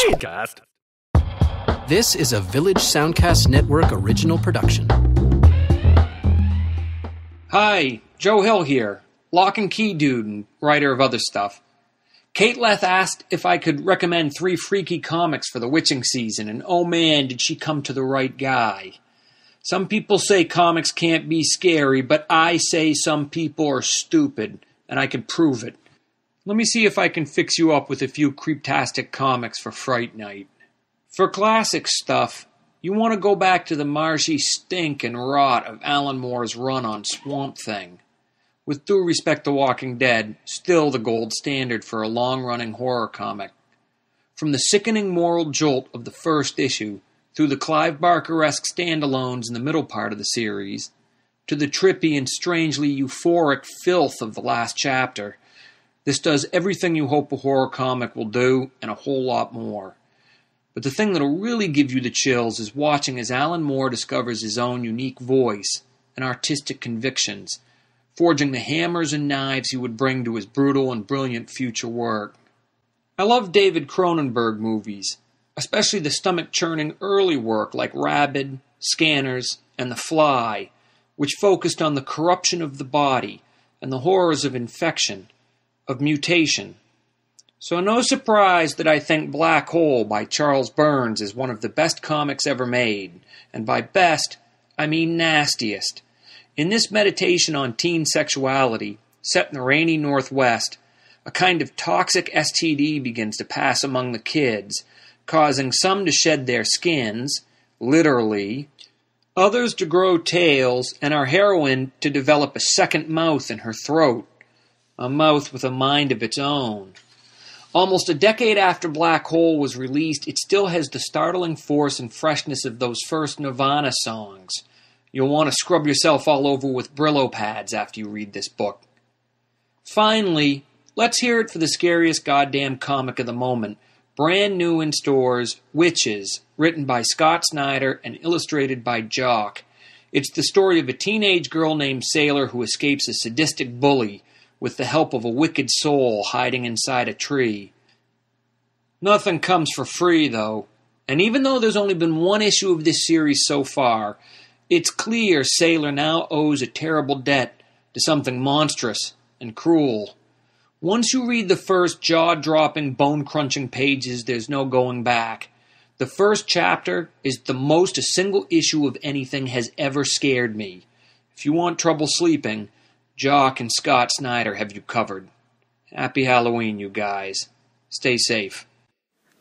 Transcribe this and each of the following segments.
Soundcast. This is a Village Soundcast Network original production. Hi, Joe Hill here, Lock and Key dude and writer of other stuff. Kate Leth asked if I could recommend 3 freaky comics for the witching season, and oh man, did she come to the right guy. Some people say comics can't be scary, but I say some people are stupid, and I can prove it. Let me see if I can fix you up with a few creeptastic comics for Fright Night. For classic stuff, you want to go back to the marshy stink and rot of Alan Moore's run on Swamp Thing. With due respect to Walking Dead, still the gold standard for a long-running horror comic. From the sickening moral jolt of the first issue, through the Clive Barker-esque standalones in the middle part of the series, to the trippy and strangely euphoric filth of the last chapter, this does everything you hope a horror comic will do, and a whole lot more. But the thing that'll really give you the chills is watching as Alan Moore discovers his own unique voice and artistic convictions, forging the hammers and knives he would bring to his brutal and brilliant future work. I love David Cronenberg movies, especially the stomach-churning early work like Rabid, Scanners, and The Fly, which focused on the corruption of the body and the horrors of infection, of mutation. So no surprise that I think Black Hole by Charles Burns is one of the best comics ever made, and by best, I mean nastiest. In this meditation on teen sexuality, set in the rainy Northwest, a kind of toxic STD begins to pass among the kids, causing some to shed their skins, literally, others to grow tails, and our heroine to develop a second mouth in her throat, a mouth with a mind of its own. Almost a decade after Black Hole was released, it still has the startling force and freshness of those first Nirvana songs. You'll want to scrub yourself all over with Brillo pads after you read this book. Finally, let's hear it for the scariest goddamn comic of the moment. Brand new in stores, Witches, written by Scott Snyder and illustrated by Jock. It's the story of a teenage girl named Sailor who escapes a sadistic bully with the help of a wicked soul hiding inside a tree. Nothing comes for free, though. And even though there's only been one issue of this series so far, it's clear Sailor now owes a terrible debt to something monstrous and cruel. Once you read the first jaw-dropping, bone-crunching pages, there's no going back. The first chapter is the most a single issue of anything has ever scared me. If you want trouble sleeping, Jock and Scott Snyder have you covered. Happy Halloween, you guys. Stay safe.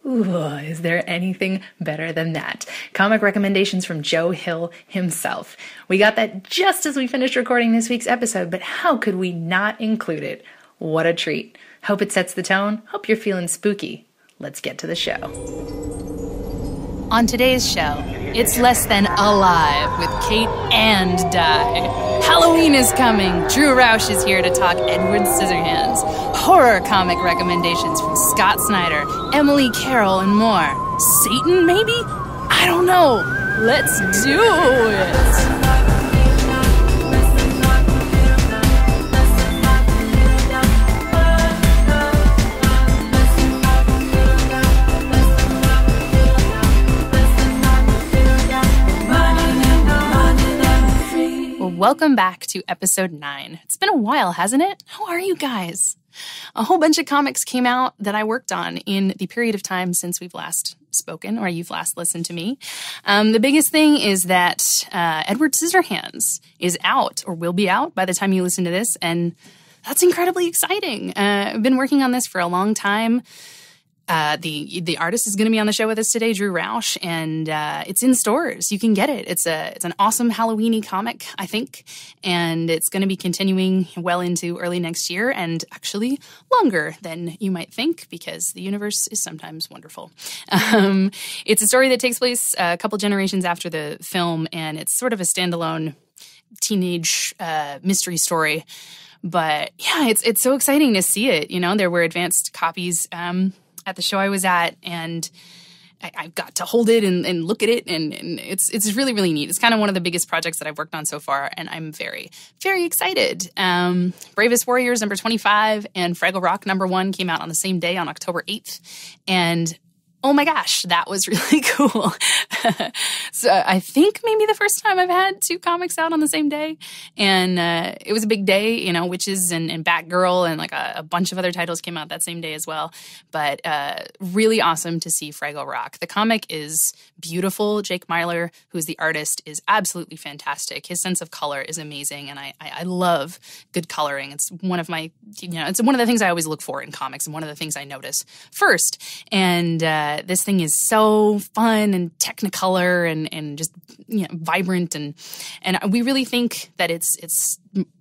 Ooh, is there anything better than that? Comic recommendations from Joe Hill himself. We got that just as we finished recording this week's episode, but how could we not include it? What a treat. Hope it sets the tone. Hope you're feeling spooky. Let's get to the show. On today's show, it's Less Than Alive with Kate and Di. Halloween is coming. Drew Rausch is here to talk Edward Scissorhands. Horror comic recommendations from Scott Snyder, Emily Carroll, and more. Satan, maybe? I don't know. Let's do it. Welcome back to episode 9. It's been a while, hasn't it? How are you guys? A whole bunch of comics came out that I worked on in the period of time since we've last spoken, or you've last listened to me. The biggest thing is that Edward Scissorhands is out, or will be out by the time you listen to this, and that's incredibly exciting. I've been working on this for a long time. The artist is going to be on the show with us today, Drew Rausch, and it's in stores. You can get it. It's an awesome Halloween-y comic, I think, and it's going to be continuing well into early next year, and actually longer than you might think, because the universe is sometimes wonderful. It's a story that takes place a couple generations after the film, and it's sort of a standalone teenage mystery story. But yeah, it's so exciting to see it. You know, there were advanced copies at the show I was at, and I got to hold it and look at it, and it's really, really neat. It's kind of one of the biggest projects that I've worked on so far, and I'm very, very excited. Bravest Warriors number 25 and Fraggle Rock number 1 came out on the same day on October 8th, and oh my gosh, that was really cool. So I think maybe the first time I've had 2 comics out on the same day. And it was a big day, you know, Witches and Batgirl and like a bunch of other titles came out that same day as well. But really awesome to see Fraggle Rock. The comic is beautiful. Jake Myler, who's the artist, is absolutely fantastic. His sense of color is amazing. And I love good coloring. It's one of my, you know, it's one of the things I always look for in comics and one of the things I notice first. And this thing is so fun and technicolor and just, you know, vibrant and we really think that it's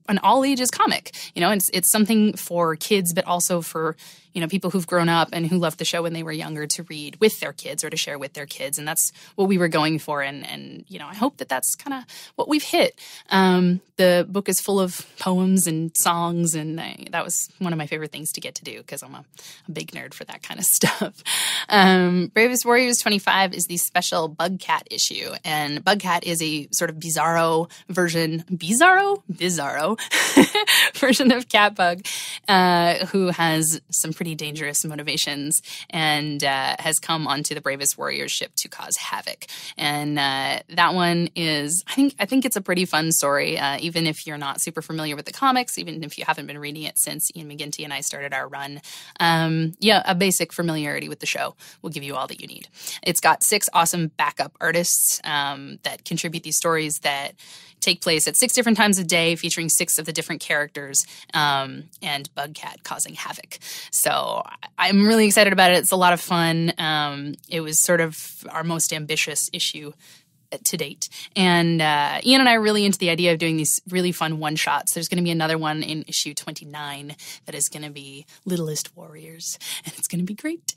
an all ages comic. You know, it's something for kids, but also for, you know, people who've grown up and who loved the show when they were younger to read with their kids or to share with their kids. And that's what we were going for. And you know, I hope that that's kind of what we've hit. The book is full of poems and songs, and that was one of my favorite things to get to do because I'm a big nerd for that kind of stuff. Bravest Warriors 25 is the special Bugcat issue, and Bugcat is a sort of bizarro version version of Catbug, who has some pretty dangerous motivations and has come onto the Bravest Warriors ship to cause havoc. And that one is, I think it's a pretty fun story, even if you're not super familiar with the comics, even if you haven't been reading it since Ian McGinty and I started our run. A basic familiarity with the show will give you all that you need. It's got 6 awesome backup artists that contribute these stories that take place at 6 different times of day, featuring 6 of the different characters, and Bugcat causing havoc. So I'm really excited about it. It's a lot of fun. It was sort of our most ambitious issue to date. And Ian and I are really into the idea of doing these really fun one-shots. There's going to be another one in issue 29 that is going to be Littlest Warriors, and it's going to be great.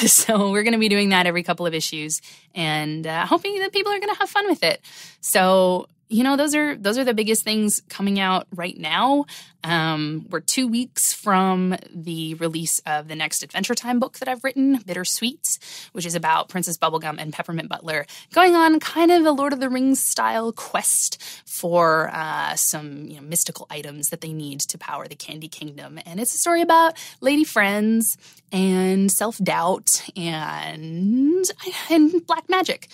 So we're going to be doing that every couple of issues, and hoping that people are going to have fun with it. So, you know, those are the biggest things coming out right now. We're 2 weeks from the release of the next Adventure Time book that I've written, Bittersweets, which is about Princess Bubblegum and Peppermint Butler going on kind of a Lord of the Rings style quest for some, you know, mystical items that they need to power the Candy Kingdom. And it's a story about lady friends and self-doubt and black magic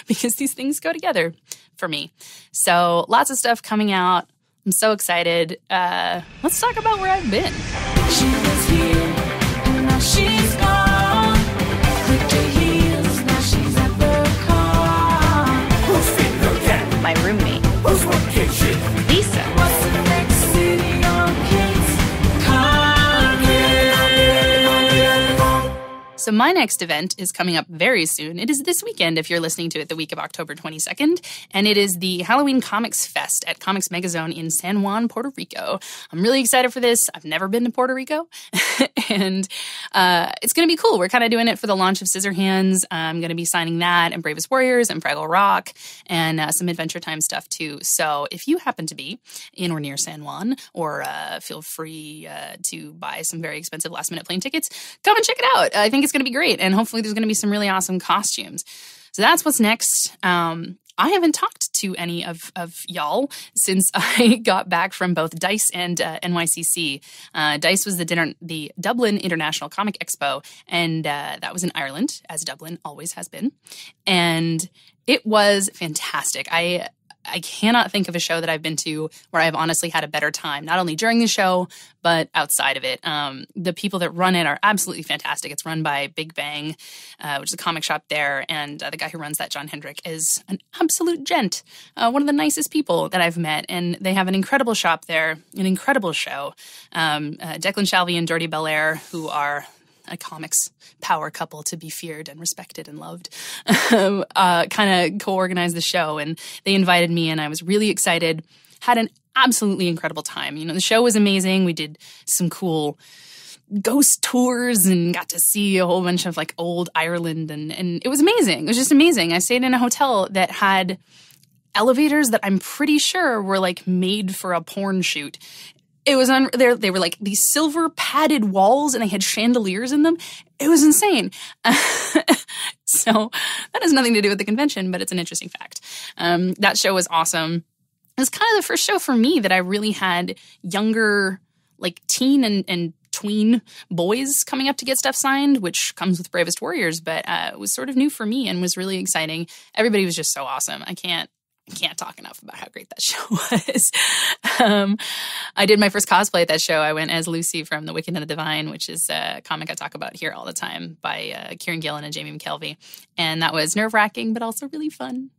because these things go together for me. So lots of stuff coming out. I'm so excited. Let's talk about where I've been. She was here, and now she's gone. Click your heels, now she's at the car. Who's feeding her cat? My roommate, Who's working shit? Lisa. What's the next city on Kate's car? So my next event is coming up very soon. It is this weekend if you're listening to it the week of October 22nd, and it is the Halloween Comics Fest at Comics Megazone in San Juan, Puerto Rico. I'm really excited for this. I've never been to Puerto Rico, and it's going to be cool. We're kind of doing it for the launch of Scissorhands. I'm going to be signing that and Bravest Warriors and Fraggle Rock and some Adventure Time stuff too. So if you happen to be in or near San Juan, or feel free to buy some very expensive last-minute plane tickets, come and check it out. I think it's going to be great, and hopefully there's going to be some really awesome costumes. So that's what's next. I haven't talked to any of y'all since I got back from both DICE and NYCC. DICE was the Dublin International Comic Expo, and that was in Ireland, as Dublin always has been. And it was fantastic. I cannot think of a show that I've been to where I've honestly had a better time, not only during the show, but outside of it. The people that run it are absolutely fantastic. It's run by Big Bang, which is a comic shop there. And the guy who runs that, John Hendrick, is an absolute gent, one of the nicest people that I've met. And they have an incredible shop there, an incredible show. Declan Shalvey and Jordi Belair, who are a comics power couple to be feared and respected and loved, kind of co-organized the show, and they invited me, and I was really excited. Had an absolutely incredible time. You know, the show was amazing. We did some cool ghost tours and got to see a whole bunch of like old Ireland, and it was amazing. It was just amazing. I stayed in a hotel that had elevators that I'm pretty sure were like made for a porn shoot. It was they were like these silver padded walls, and they had chandeliers in them. It was insane. So that has nothing to do with the convention, but it's an interesting fact. That show was awesome. It was kind of the first show for me that I really had younger, like teen and tween boys coming up to get stuff signed, which comes with Bravest Warriors, but it was sort of new for me and was really exciting. Everybody was just so awesome. I can't talk enough about how great that show was. I did my first cosplay at that show. I went as Lucy from The Wicked and the Divine, which is a comic I talk about here all the time by Kieran Gillen and Jamie McKelvey. And that was nerve-wracking, but also really fun.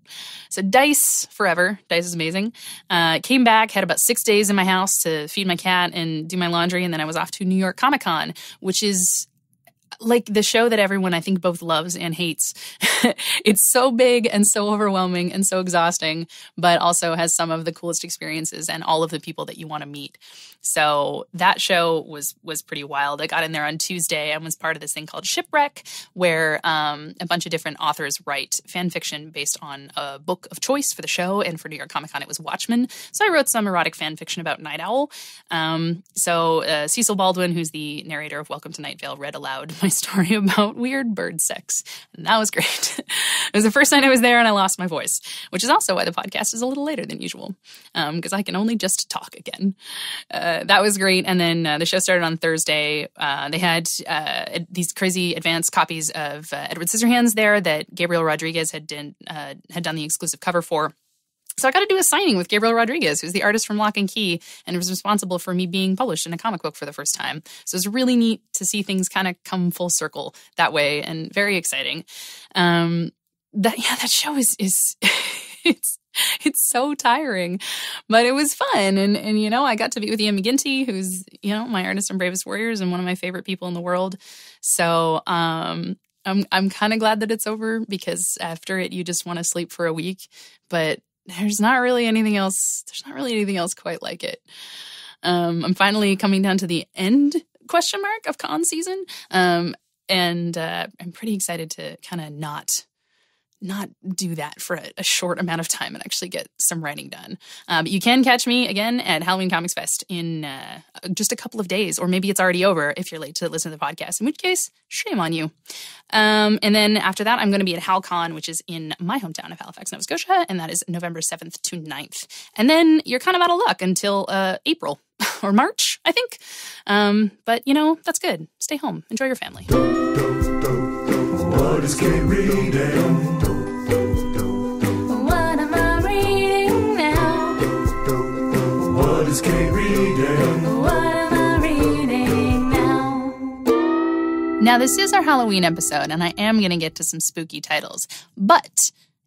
So Dice forever. Dice is amazing. Came back, had about 6 days in my house to feed my cat and do my laundry, and then I was off to New York Comic Con, which is like the show that everyone I think both loves and hates. It's so big and so overwhelming and so exhausting, but also has some of the coolest experiences and all of the people that you want to meet. So that show was pretty wild. I got in there on Tuesday and was part of this thing called Shipwreck, where a bunch of different authors write fan fiction based on a book of choice for the show. And for New York Comic Con, it was Watchmen. So I wrote some erotic fan fiction about Night Owl. So Cecil Baldwin, who's the narrator of Welcome to Night Vale, read aloud my story about weird bird sex. And that was great. It was the first night I was there and I lost my voice, which is also why the podcast is a little later than usual, because I can only just talk again. That was great. And then the show started on Thursday. They had these crazy advanced copies of Edward Scissorhands there that Gabriel Rodriguez had done the exclusive cover for. So I got to do a signing with Gabriel Rodriguez, who's the artist from Lock and Key, and was responsible for me being published in a comic book for the first time. So it was really neat to see things kind of come full circle that way, and very exciting. That show is it's so tiring, but it was fun. And you know, I got to meet with Ian McGinty, who's, you know, my artist from Bravest Warriors and one of my favorite people in the world. So I'm kind of glad that it's over, because after it, you just want to sleep for a week. But there's not really anything else. There's not really anything else quite like it. I'm finally coming down to the end ? Of con season. And I'm pretty excited to kind of not do that for a short amount of time and actually get some writing done. But you can catch me again at Halloween Comics Fest in just a couple of days, or maybe it's already over if you're late to listen to the podcast, in which case, shame on you. And then after that, I'm going to be at HalCon, which is in my hometown of Halifax, Nova Scotia, and that is November 7th to 9th. And then you're kind of out of luck until April or March, I think. But, you know, that's good. Stay home. Enjoy your family. What is Kate reading? What am I reading now? What is Kate reading? What am I reading now? Now, this is our Halloween episode, and I am going to get to some spooky titles. But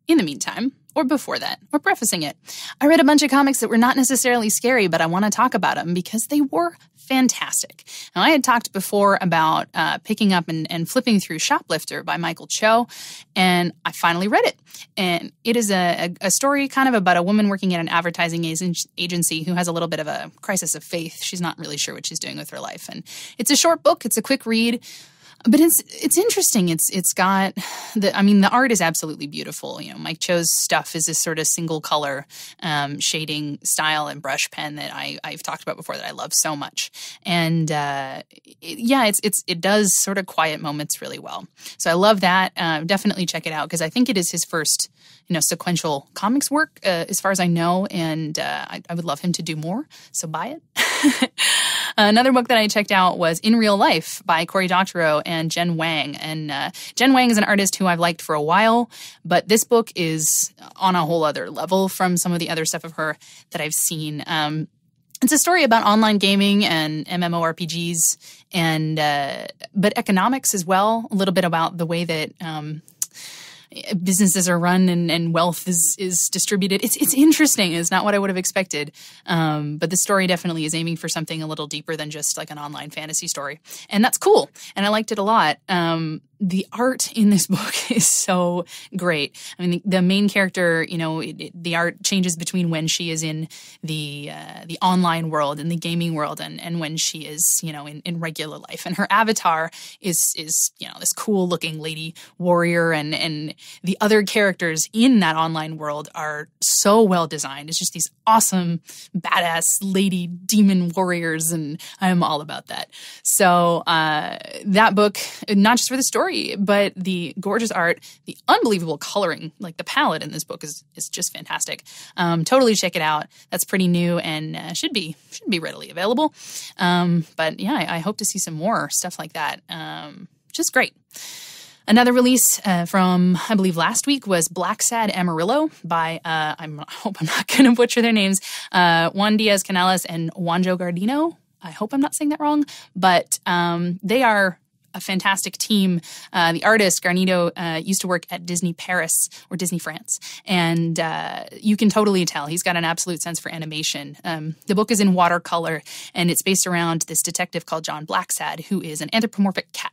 in the meantime, or before that, or prefacing it, I read a bunch of comics that were not necessarily scary, but I want to talk about them because they were fantastic. Now, I had talked before about picking up and flipping through Shoplifter by Michael Cho, and I finally read it. And it is a story kind of about a woman working at an advertising agency who has a little bit of a crisis of faith. She's not really sure what she's doing with her life. And it's a short book. It's a quick read. But it's interesting. It's got the art is absolutely beautiful. You know, Mike Cho's stuff is this sort of single color shading style and brush pen that I've talked about before that I love so much. And it does sort of quiet moments really well. So I love that. Definitely check it out, because I think it is his first, you know, sequential comics work as far as I know, and I would love him to do more. So buy it. Another book that I checked out was In Real Life by Cory Doctorow and Jen Wang. And Jen Wang is an artist who I've liked for a while, but this book is on a whole other level from some of the other stuff of her that I've seen. It's a story about online gaming and MMORPGs, and but economics as well, a little bit about the way that businesses are run and wealth is distributed. It's interesting. It's not what I would have expected. But the story definitely is aiming for something a little deeper than just like an online fantasy story. And that's cool. And I liked it a lot. The art in this book is so great. I mean, the main character, you know, the art changes between when she is in the online world and the gaming world and when she is, you know, in regular life. And her avatar is, you know, this cool looking lady warrior, and the other characters in that online world are so well designed. It's just these awesome, badass lady demon warriors, and I'm all about that. So that book, not just for the story, story, but the gorgeous art, the unbelievable coloring, like the palette in this book is just fantastic. Totally check it out. That's pretty new and should be readily available. But yeah, I hope to see some more stuff like that. Just great. Another release from, I believe, last week was Black Sad Amarillo by, I hope I'm not going to butcher their names, Juan Diaz Canales and Juanjo Gardino. I hope I'm not saying that wrong, but they are a fantastic team. The artist, Garnido, used to work at Disney Paris or Disney France, and you can totally tell he's got an absolute sense for animation. The book is in watercolor, and it's based around this detective called John Blacksad, who is an anthropomorphic cat.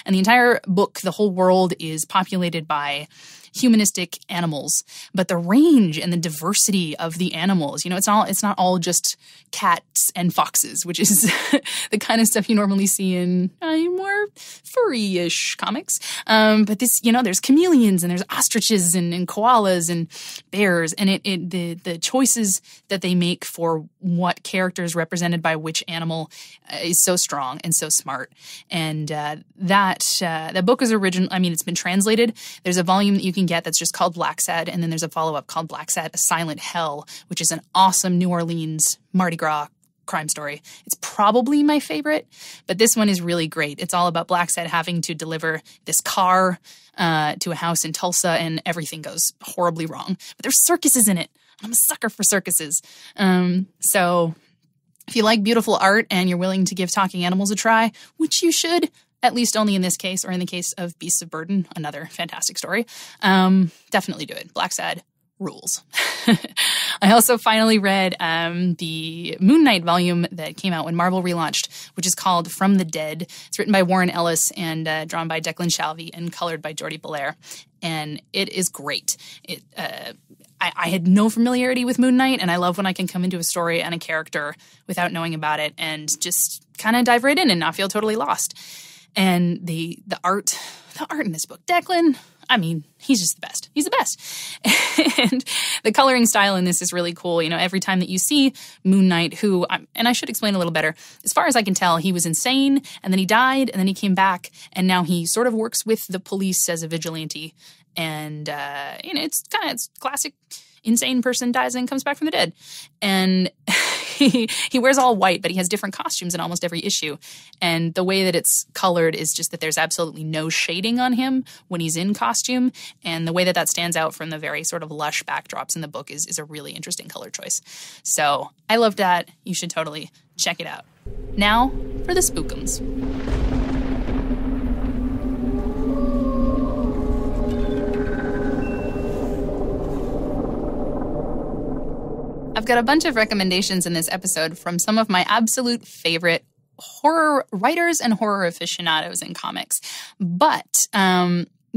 And the entire book, the whole world, is populated by humanistic animals, but the range and the diversity of the animals, it's not all just cats and foxes, which is the kind of stuff you normally see in more furry-ish comics. But this, there's chameleons and there's ostriches and koalas and bears, and the choices that they make for what character is represented by which animal is so strong and so smart. And that book is original. I mean, it's been translated. There's a volume that you can get that's just called Black Sad, and then there's a follow-up called Black Sad: A Silent Hell, which is an awesome New Orleans Mardi Gras crime story. It's probably my favorite, but this one is really great. It's all about Black Sad having to deliver this car to a house in Tulsa, and everything goes horribly wrong. But there's circuses in it. I'm a sucker for circuses. So if you like beautiful art and you're willing to give talking animals a try, which you should, at least only in this case, or in the case of Beasts of Burden, another fantastic story, definitely do it. Black Sad rules. I also finally read the Moon Knight volume that came out when Marvel relaunched, which is called From the Dead. It's written by Warren Ellis and drawn by Declan Shalvey and colored by Jordi Belair. And it is great. I had no familiarity with Moon Knight, and I love when I can come into a story and a character without knowing about it and just kind of dive right in and not feel totally lost. And the art in this book, Declan, I mean, he's just the best. He's the best. And the coloring style in this is really cool. Every time that you see Moon Knight, and I should explain a little better, as far as I can tell, he was insane, and then he died, and then he came back, and now he sort of works with the police as a vigilante. And, it's classic insane person dies and comes back from the dead. And he wears all white, but he has different costumes in almost every issue. And the way that it's colored is just that there's absolutely no shading on him when he's in costume. And the way that stands out from the very sort of lush backdrops in the book is a really interesting color choice. So I love that. You should totally check it out. Now for the Spookums. I've got a bunch of recommendations in this episode from some of my absolute favorite horror writers and horror aficionados in comics. But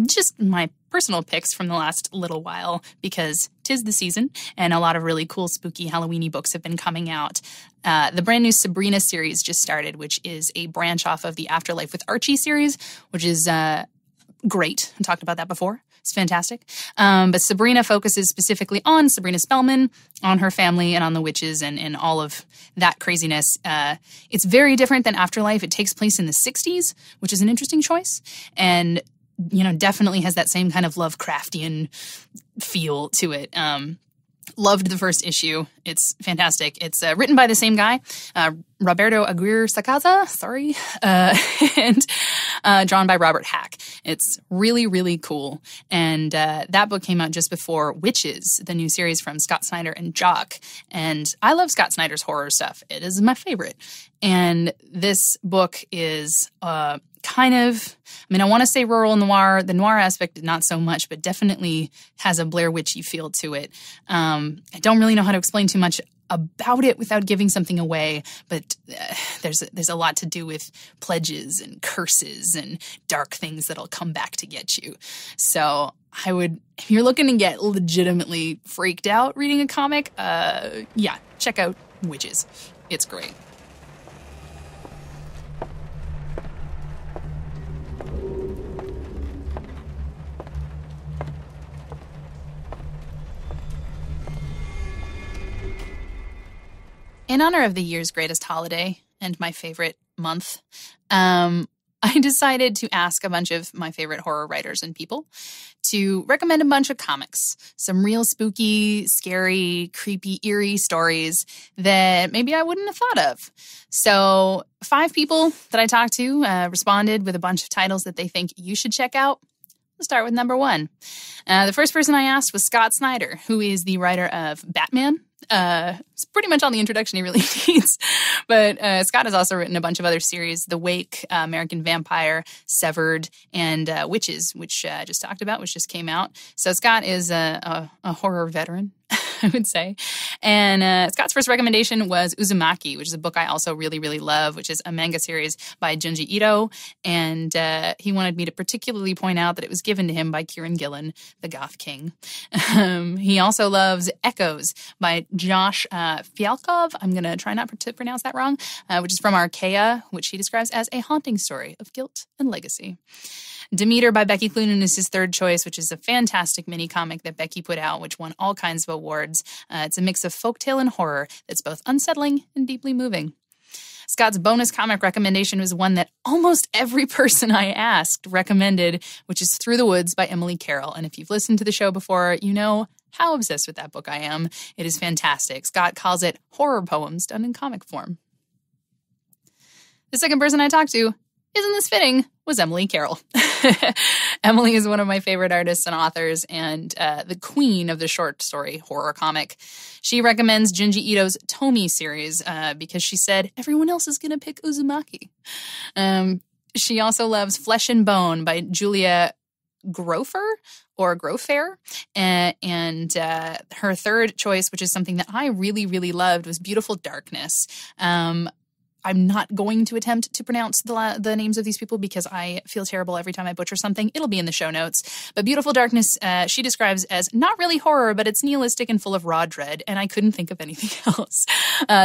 just my personal picks from the last little while, because 'tis the season and a lot of really cool spooky Halloween-y books have been coming out. The brand new Sabrina series just started, which is a branch off of the Afterlife with Archie series, which is great. I talked about that before. It's fantastic. But Sabrina focuses specifically on Sabrina Spellman, on her family, and on the witches and all of that craziness. It's very different than Afterlife. It takes place in the 60s, which is an interesting choice. And, definitely has that same kind of Lovecraftian feel to it. Loved the first issue. It's fantastic. It's written by the same guy, Roberto Aguirre Sacasa, and drawn by Robert Hack. It's really, really cool. And that book came out just before Witches, the new series from Scott Snyder and Jock. And I love Scott Snyder's horror stuff. It is my favorite. And this book is kind of, I want to say rural noir. The noir aspect, not so much, but definitely has a Blair Witchy feel to it. I don't really know how to explain too much about it without giving something away, but there's a lot to do with pledges and curses and dark things that'll come back to get you. So I would, if you're looking to get legitimately freaked out reading a comic, check out Witches. It's great. In honor of the year's greatest holiday and my favorite month, I decided to ask a bunch of my favorite horror writers and people to recommend a bunch of comics, some real spooky, scary, creepy, eerie stories that maybe I wouldn't have thought of. So 5 people that I talked to responded with a bunch of titles that they think you should check out. We'll start with number 1. The first person I asked was Scott Snyder, who is the writer of Batman. It's pretty much all the introduction he really needs. But Scott has also written a bunch of other series, The Wake, American Vampire, Severed, and Witches, which I just talked about, which just came out. So Scott is a horror veteran, I would say. And Scott's first recommendation was Uzumaki, which is a book I also really, really love, which is a manga series by Junji Ito. And he wanted me to particularly point out that it was given to him by Kieran Gillen, the Goth King. He also loves Echoes by Josh Fialkov. I'm going to try not to pronounce that wrong, which is from Archaea, which he describes as a haunting story of guilt and legacy. Demeter by Becky Cloonan is his third choice, which is a fantastic mini comic that Becky put out, which won all kinds of awards. It's a mix of folktale and horror that's both unsettling and deeply moving. Scott's bonus comic recommendation was one that almost every person I asked recommended, which is Through the Woods by Emily Carroll. And if you've listened to the show before, you know how obsessed with that book I am. It is fantastic. Scott calls it horror poems done in comic form. The second person I talked to, isn't this fitting, was Emily Carroll. Emily is one of my favorite artists and authors and the queen of the short story horror comic. She recommends Junji Ito's Tomi series because she said everyone else is going to pick Uzumaki. She also loves Flesh and Bone by Julia Grofer or Grofair. And her third choice, which is something that I really, really loved, was Beautiful Darkness. I'm not going to attempt to pronounce the names of these people because I feel terrible every time I butcher something. It'll be in the show notes. But Beautiful Darkness, she describes as not really horror, but it's nihilistic and full of raw dread, and I couldn't think of anything else.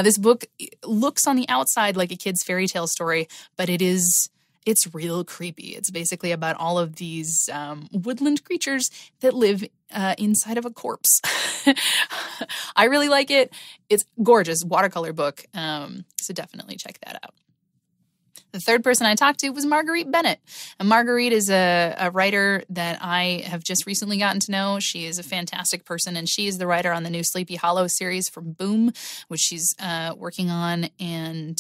This book looks on the outside like a kid's fairy tale story, but it's real creepy. It's basically about all of these woodland creatures that live inside of a corpse. I really like it. It's gorgeous watercolor book. So definitely check that out. The third person I talked to was Marguerite Bennett. And Marguerite is a writer that I have just recently gotten to know. She is a fantastic person, and she is the writer on the new Sleepy Hollow series from Boom, which she's working on. And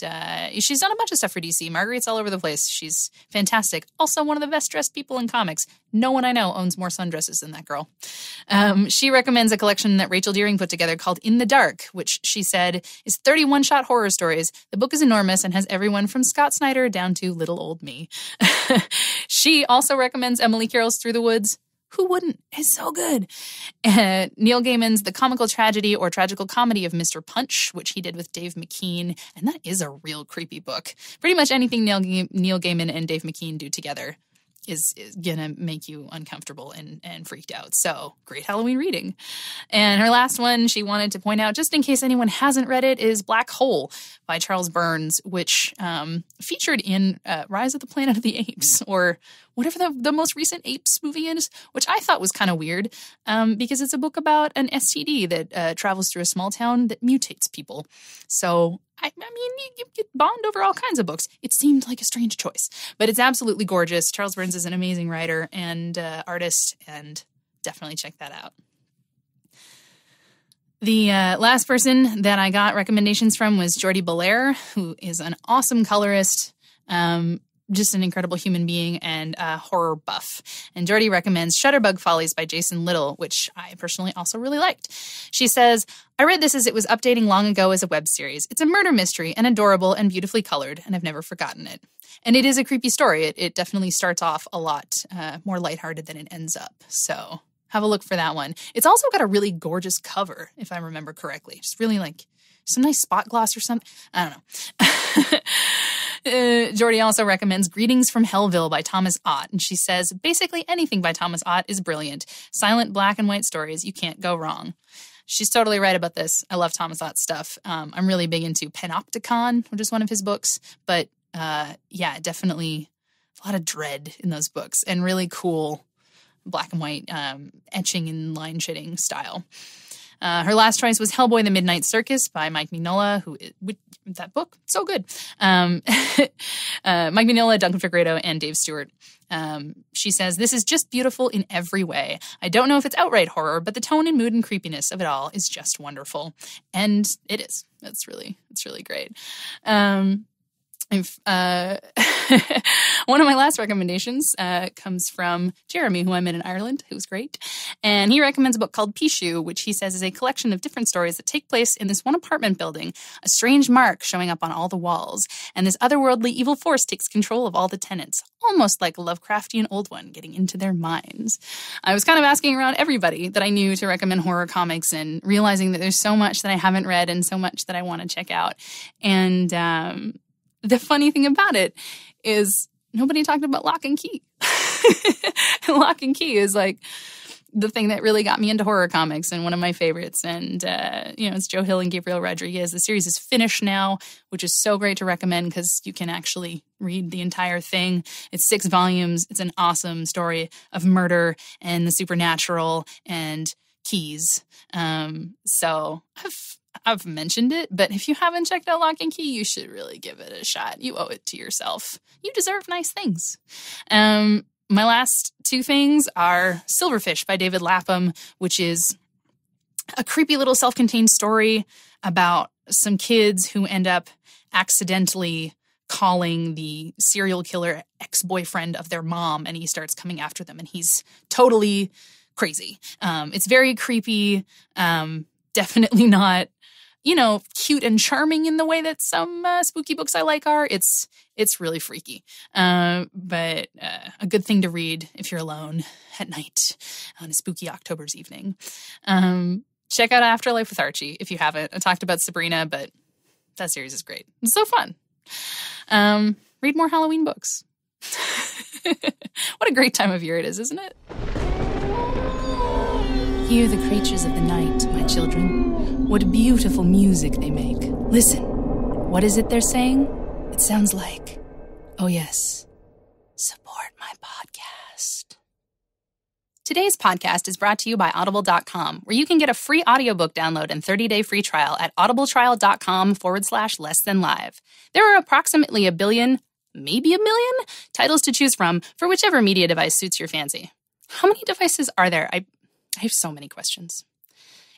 she's done a bunch of stuff for DC. Marguerite's all over the place. She's fantastic. Also one of the best-dressed people in comics. No one I know owns more sundresses than that girl. She recommends a collection that Rachel Deering put together called In the Dark, which she said is 30 one-shot horror stories. The book is enormous and has everyone from Scott Snyder down to little old me. She also recommends Emily Carroll's Through the Woods. Who wouldn't? It's so good. Neil Gaiman's The Comical Tragedy or Tragical Comedy of Mr. Punch, which he did with Dave McKean. And that is a real creepy book. Pretty much anything Neil Gaiman and Dave McKean do together is going to make you uncomfortable and freaked out. So great Halloween reading. And her last one she wanted to point out, just in case anyone hasn't read it, is Black Hole by Charles Burns, which featured in Rise of the Planet of the Apes, or whatever the most recent Apes movie is, which I thought was kind of weird because it's a book about an STD that travels through a small town that mutates people. So I mean, you get bond over all kinds of books. It seemed like a strange choice, but it's absolutely gorgeous. Charles Burns is an amazing writer and artist, and definitely check that out. The last person that I got recommendations from was Jordi Belair, who is an awesome colorist, just an incredible human being and a horror buff. And Jordi recommends Shutterbug Follies by Jason Little, which I personally also really liked. She says, I read this as it was updating long ago as a web series. It's a murder mystery and adorable and beautifully colored, and I've never forgotten it. And it is a creepy story. It definitely starts off a lot more lighthearted than it ends up. So have a look for that one. It's also got a really gorgeous cover, if I remember correctly. Just really like some nice spot gloss or something. I don't know. Jordi also recommends Greetings from Hellville by Thomas Ott, and she says, basically anything by Thomas Ott is brilliant. Silent black and white stories, you can't go wrong. She's totally right about this. I love Thomas Ott's stuff. I'm really big into Panopticon, which is one of his books, but yeah, definitely a lot of dread in those books and really cool black and white etching and line shitting style. Her last choice was Hellboy: The Midnight Circus by Mike Mignola, that book, so good. Mike Mignola, Duncan Fegredo, and Dave Stewart. She says, "This is just beautiful in every way. I don't know if it's outright horror, but the tone and mood and creepiness of it all is just wonderful." And it is. It's really great. One of my last recommendations comes from Jeremy, who I met in Ireland, who's great. And he recommends a book called Pishu, which he says is a collection of different stories that take place in this one apartment building, a strange mark showing up on all the walls. And this otherworldly evil force takes control of all the tenants, almost like a Lovecraftian old one getting into their minds. I was kind of asking around everybody that I knew to recommend horror comics and realizing that there's so much that I haven't read and so much that I want to check out. And the funny thing about it is nobody talked about Lock and Key. Lock and Key is like the thing that really got me into horror comics and one of my favorites. And, it's Joe Hill and Gabriel Rodriguez. The series is finished now, which is so great to recommend because you can actually read the entire thing. It's 6 volumes. It's an awesome story of murder and the supernatural and keys. So I've mentioned it, but if you haven't checked out Lock and Key, you should really give it a shot. You owe it to yourself. You deserve nice things. My last 2 things are Silverfish by David Lapham, which is a creepy little self-contained story about some kids who end up accidentally calling the serial killer ex-boyfriend of their mom, and he starts coming after them, and he's totally crazy. It's very creepy, definitely not cute and charming in the way that some spooky books I like are. It's really freaky. But a good thing to read if you're alone at night on a spooky October's evening. Check out Afterlife with Archie if you haven't. I talked about Sabrina, but that series is great. It's so fun. Read more Halloween books. What a great time of year it is, isn't it? Hear the creatures of the night, my children. What beautiful music they make. Listen. What is it they're saying? It sounds like, oh yes, support my podcast. Today's podcast is brought to you by Audible.com, where you can get a free audiobook download and 30-day free trial at audibletrial.com/lessthanlive. There are approximately 1 billion, maybe 1 million, titles to choose from for whichever media device suits your fancy. How many devices are there? I have so many questions.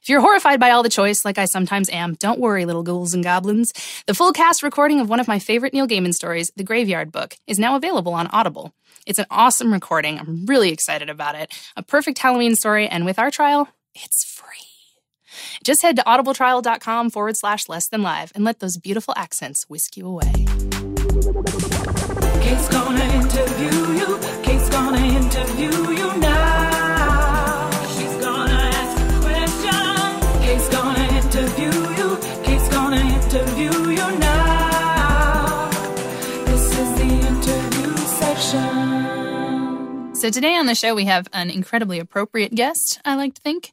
If you're horrified by all the choice, like I sometimes am, don't worry, little ghouls and goblins. The full cast recording of one of my favorite Neil Gaiman stories, The Graveyard Book, is now available on Audible. It's an awesome recording. I'm really excited about it. A perfect Halloween story, and with our trial, it's free. Just head to audibletrial.com/lessthanlive and let those beautiful accents whisk you away. Kate's gonna interview you. Kate's gonna interview you now. She's gonna ask a question. Kate's gonna interview you. Kate's gonna interview you now. This is the interview section. So today on the show, we have an incredibly appropriate guest, I like to think.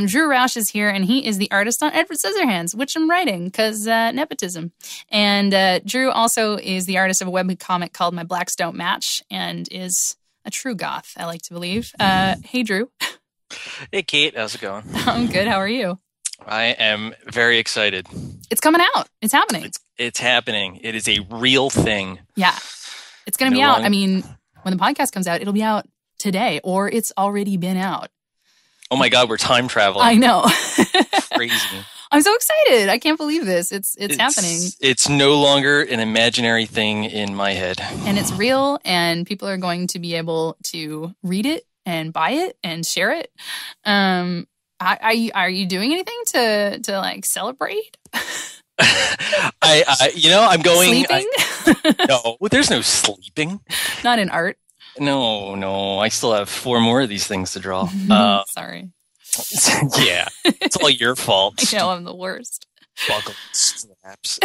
Drew Rausch is here, and he is the artist on Edward Scissorhands, which I'm writing because nepotism. And Drew also is the artist of a webcomic called My Blacks Don't Match and is a true goth, I like to believe. Hey, Drew. Hey, Kate. How's it going? I'm good. How are you? I am very excited. It's coming out. It's happening. It's happening. It is a real thing. Yeah. It's going to be out. I mean, when the podcast comes out, it'll be out today, or it's already been out. Oh my God, we're time traveling. I know. Crazy. I'm so excited. I can't believe this. It's happening. It's no longer an imaginary thing in my head. And it's real, and people are going to be able to read it and buy it and share it. Are you doing anything to like celebrate? I'm going. Sleeping? No, there's no sleeping. Not in art. No. I still have 4 more of these things to draw. Sorry. Yeah, it's all your fault. I know I'm the worst. Buckle straps.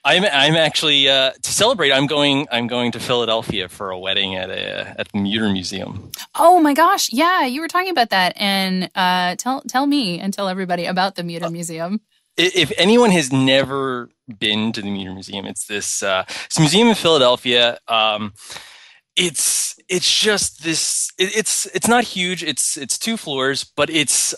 I'm actually to celebrate. I'm going to Philadelphia for a wedding at the Muter Museum. Oh my gosh! Yeah, you were talking about that, and tell me and tell everybody about the Muter Museum. If anyone has never been to the Muter Museum, it's this museum in Philadelphia. It's just this. It's not huge. It's 2 floors, but it's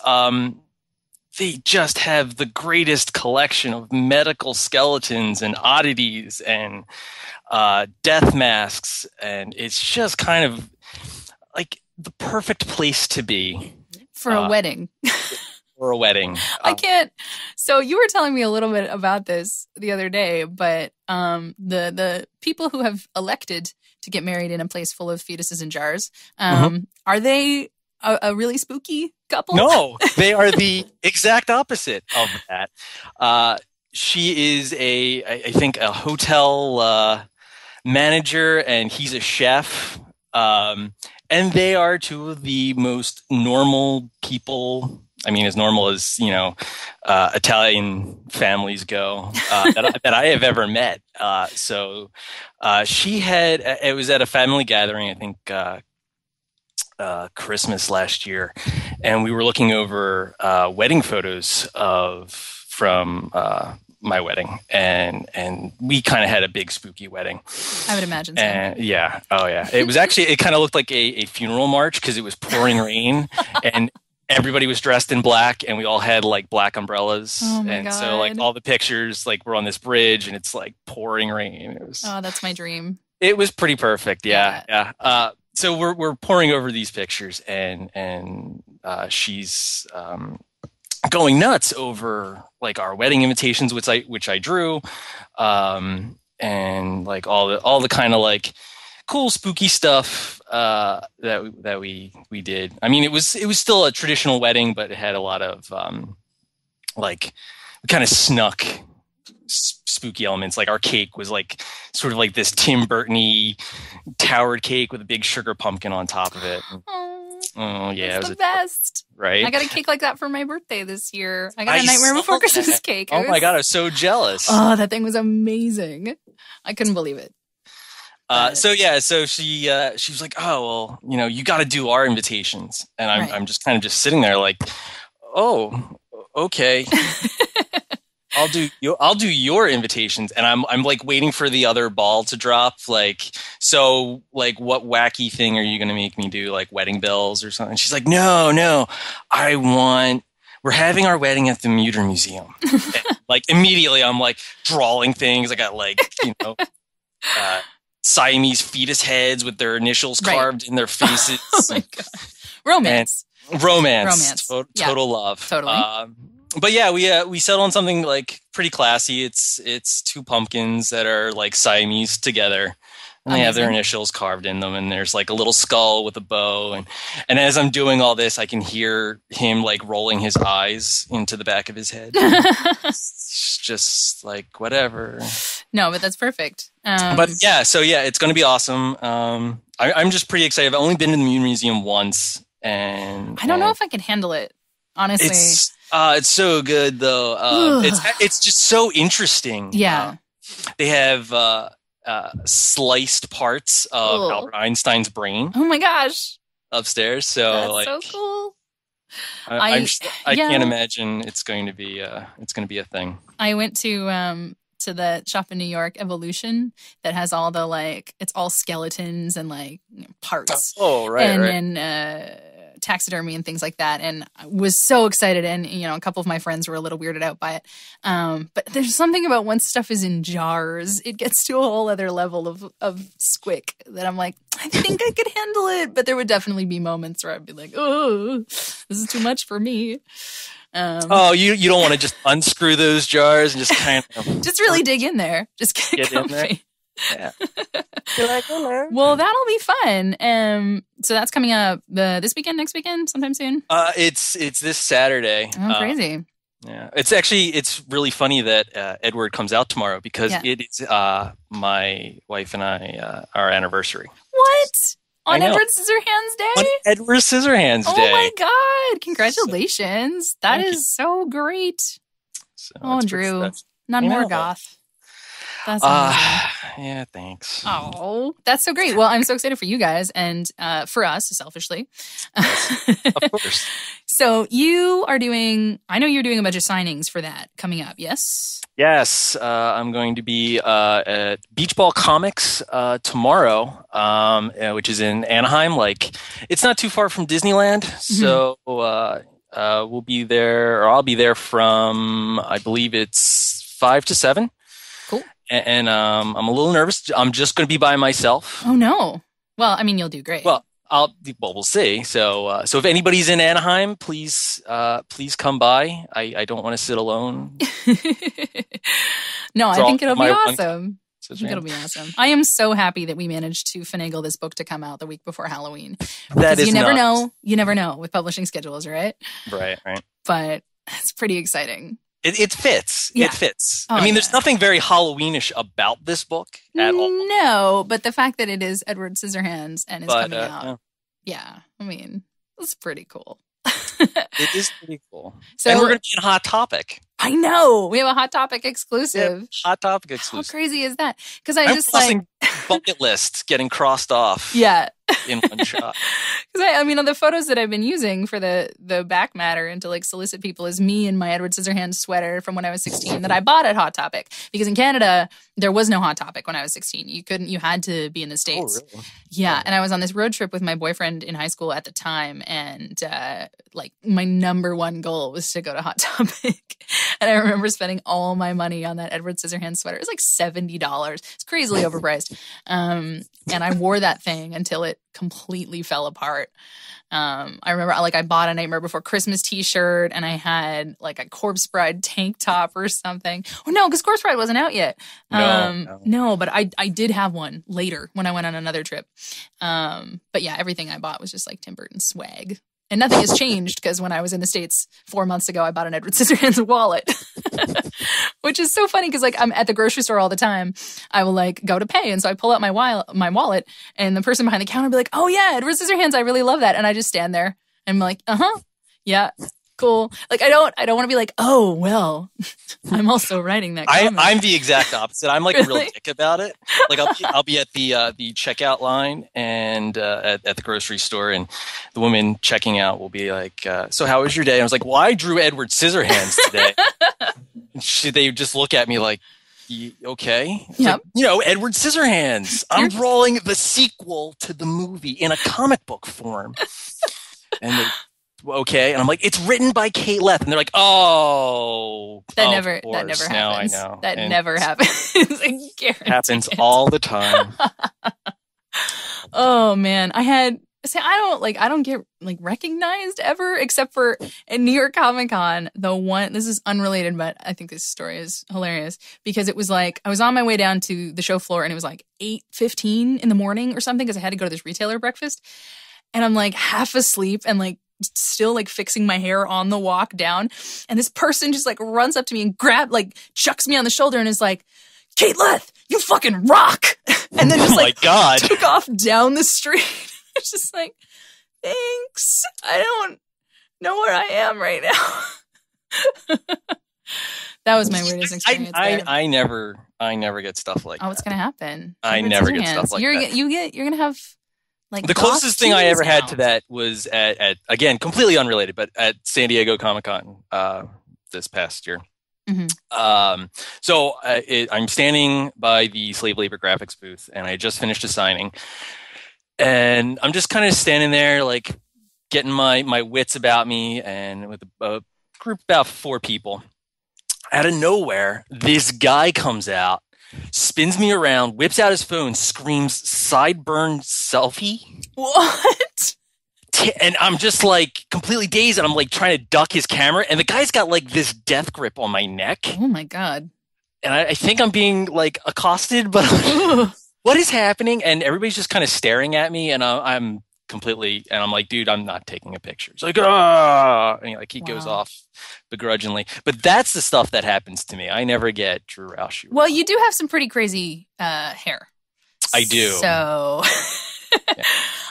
they just have the greatest collection of medical skeletons and oddities and death masks, and it's just kind of like the perfect place to be for a wedding. For a wedding. I can't. So you were telling me a little bit about this the other day, but the people who have elected to get married in a place full of fetuses and jars, are they a really spooky couple? No, they are the exact opposite of that. She is I think a hotel manager, and he's a chef. And they are two of the most normal people. I mean, as normal as, Italian families go, that I have ever met. So it was at a family gathering, I think, Christmas last year, and we were looking over wedding photos from my wedding, and we kind of had a big spooky wedding. I would imagine so. Yeah. Oh yeah. It was actually, it kind of looked like a funeral march because it was pouring rain and everybody was dressed in black, and we all had like black umbrellas. Oh my and God. So like all the pictures like were on this bridge, and it's like pouring rain. That's my dream. It was pretty perfect. Yeah. So we're poring over these pictures, and she's going nuts over like our wedding invitations, which I drew, and like all the kind of like cool spooky stuff that we did. I mean, it was still a traditional wedding, but it had a lot of like we kind of snuck spooky elements. Like our cake was like sort of like this Tim Burton-y towered cake with a big sugar pumpkin on top of it. Oh yeah, it was the best. Right? I got a cake like that for my birthday this year. I got a Nightmare Before Christmas cake. Oh my God, I was so jealous. Oh, that thing was amazing. I couldn't believe it. So she was like, oh well, you got to do our invitations, and I'm just kind of just sitting there like, oh, okay. I'll do your invitations, and I'm like waiting for the other ball to drop. Like, so like what wacky thing are you going to make me do? Like wedding bells or something? She's like, no, we're having our wedding at the Muter Museum. And, like immediately I'm like drawing things. I got like, Siamese fetus heads with their initials carved in their faces. Oh my God. Romance. Total love. Totally. But yeah, we settled on something like pretty classy. It's two pumpkins that are like Siamese together, and they have their initials carved in them. And there's like a little skull with a bow. And as I'm doing all this, I can hear him like rolling his eyes into the back of his head. It's just like whatever. No, but that's perfect. But yeah, so yeah, it's going to be awesome. I'm just pretty excited. I've only been to the Museum once, and I don't know if I can handle it. Honestly, it's so good though. It's just so interesting. Yeah, they have sliced parts of Albert Einstein's brain. Oh my gosh! Upstairs, so that's so cool. I can't imagine it's going to be a thing. I went to the shop in New York, Evolution, that has all the like it's all skeletons and like parts. Oh right, and taxidermy and things like that, and I was so excited, and a couple of my friends were a little weirded out by it, but there's something about once stuff is in jars, it gets to a whole other level of squick that I'm like, I think I could handle it, but there would definitely be moments where I'd be like, oh, this is too much for me. You don't want to just unscrew those jars and just kind of just really dig in there, just get in there. Yeah. You're like, hello. Well, that'll be fun. So that's coming up this weekend, next weekend, sometime soon. It's this Saturday. Oh, crazy. Yeah, it's really funny that Edward comes out tomorrow because it is my wife and I our anniversary. What? On Edward Scissorhands Day? On Edward Scissorhands Day. Oh my God! Congratulations! That is so great. So Drew, none more goth. That's amazing. Yeah, thanks. Oh, that's so great. Well, I'm so excited for you guys and for us, selfishly. Yes, of course. So I know you're doing a bunch of signings for that coming up, yes? Yes, I'm going to be at Beach Ball Comics tomorrow, which is in Anaheim. Like, it's not too far from Disneyland, so we'll be there, or I'll be there from, I believe it's 5 to 7. Cool. And I'm a little nervous. I'm just going to be by myself. Oh, no. Well, I mean, you'll do great. Well, we'll see. So if anybody's in Anaheim, please come by. I don't want to sit alone. No, I think it'll be awesome. I think it'll be awesome. I am so happy that we managed to finagle this book to come out the week before Halloween. That is you never know. You never know with publishing schedules, right? Right. But it's pretty exciting. It fits. Yeah. It fits. Oh, I mean, there's nothing very Halloweenish about this book at all. No, but the fact that it is Edward Scissorhands and it's coming out. Yeah. I mean, it's pretty cool. It is pretty cool. So, and we're going to be in Hot Topic. I know. We have a Hot Topic exclusive. Yeah, Hot Topic exclusive. How crazy is that? Because I'm just crossing bucket list getting crossed off. Yeah. In one shot. Because I mean, the photos that I've been using for the back matter and to like solicit people is me in my Edward Scissorhands sweater from when I was 16 that I bought at Hot Topic. Because in Canada, there was no Hot Topic when I was 16. You had to be in the States. Oh, really? Yeah. And I was on this road trip with my boyfriend in high school at the time. And like my number one goal was to go to Hot Topic. And I remember spending all my money on that Edward Scissorhands sweater. It was like $70. It's crazily overpriced. And I wore that thing until it completely fell apart. I remember I bought a Nightmare Before Christmas t-shirt and I had like a Corpse Bride tank top or something. Oh no, because Corpse Bride wasn't out yet. No, but I did have one later when I went on another trip. But yeah, everything I bought was just like Tim Burton swag. And nothing has changed because when I was in the States 4 months ago, I bought an Edward Scissorhands wallet, which is so funny because like I'm at the grocery store all the time. I will like go to pay. And so I pull out my wallet and the person behind the counter will be like, oh yeah, Edward Scissorhands. I really love that. And I just stand there and I'm like, yeah, cool. Like I don't want to be like, oh, well, I'm also writing that comic. I'm the exact opposite. I'm like really? A real dick about it. Like I'll be at the checkout line and at the grocery store, and the woman checking out will be like, "So how was your day?" And I was like, "Well, I drew Edward Scissorhands today." And they just look at me like, "Okay, yep. Like, Edward Scissorhands. I'm drawing the sequel to the movie in a comic book form." And they, okay, and I'm like, it's written by Kate Leth, and they're like, oh, that never happens. Now I know that never happens. I guarantee happens it. all the time. Oh man, I don't get like recognized ever except for at New York Comic Con. This is unrelated, but I think this story is hilarious because it was like I was on my way down to the show floor and it was like 8:15 in the morning or something because I had to go to this retailer breakfast, and I'm like half asleep and like still like fixing my hair on the walk down, and this person just like runs up to me and chucks me on the shoulder and is like, Kate Leth, you fucking rock, and then just took off down the street. It's just like, thanks, I don't know where I am right now. That was my weirdest experience. I never get stuff like that. Oh, what's gonna happen? I never get stuff like that. You're gonna have like the closest thing I ever had to that was at again, completely unrelated, but at San Diego Comic-Con this past year. Mm-hmm. So I'm standing by the slave labor graphics booth, and I just finished a signing, and I'm just kind of standing there, like getting my wits about me, and with a group of about 4 people. Out of nowhere, this guy comes out, spins me around, whips out his phone, screams, "Sideburn selfie." What? And I'm just like completely dazed, and I'm like trying to duck his camera, and the guy's got like this death grip on my neck. Oh my God. And I think I'm being like accosted, but what is happening? And everybody's just kind of staring at me, and I'm completely, and I'm like, dude, I'm not taking a picture. It's like, and he goes off begrudgingly. But that's the stuff that happens to me. I never get Drew Rausch. Well, you do have some pretty crazy hair. I do. So, yeah.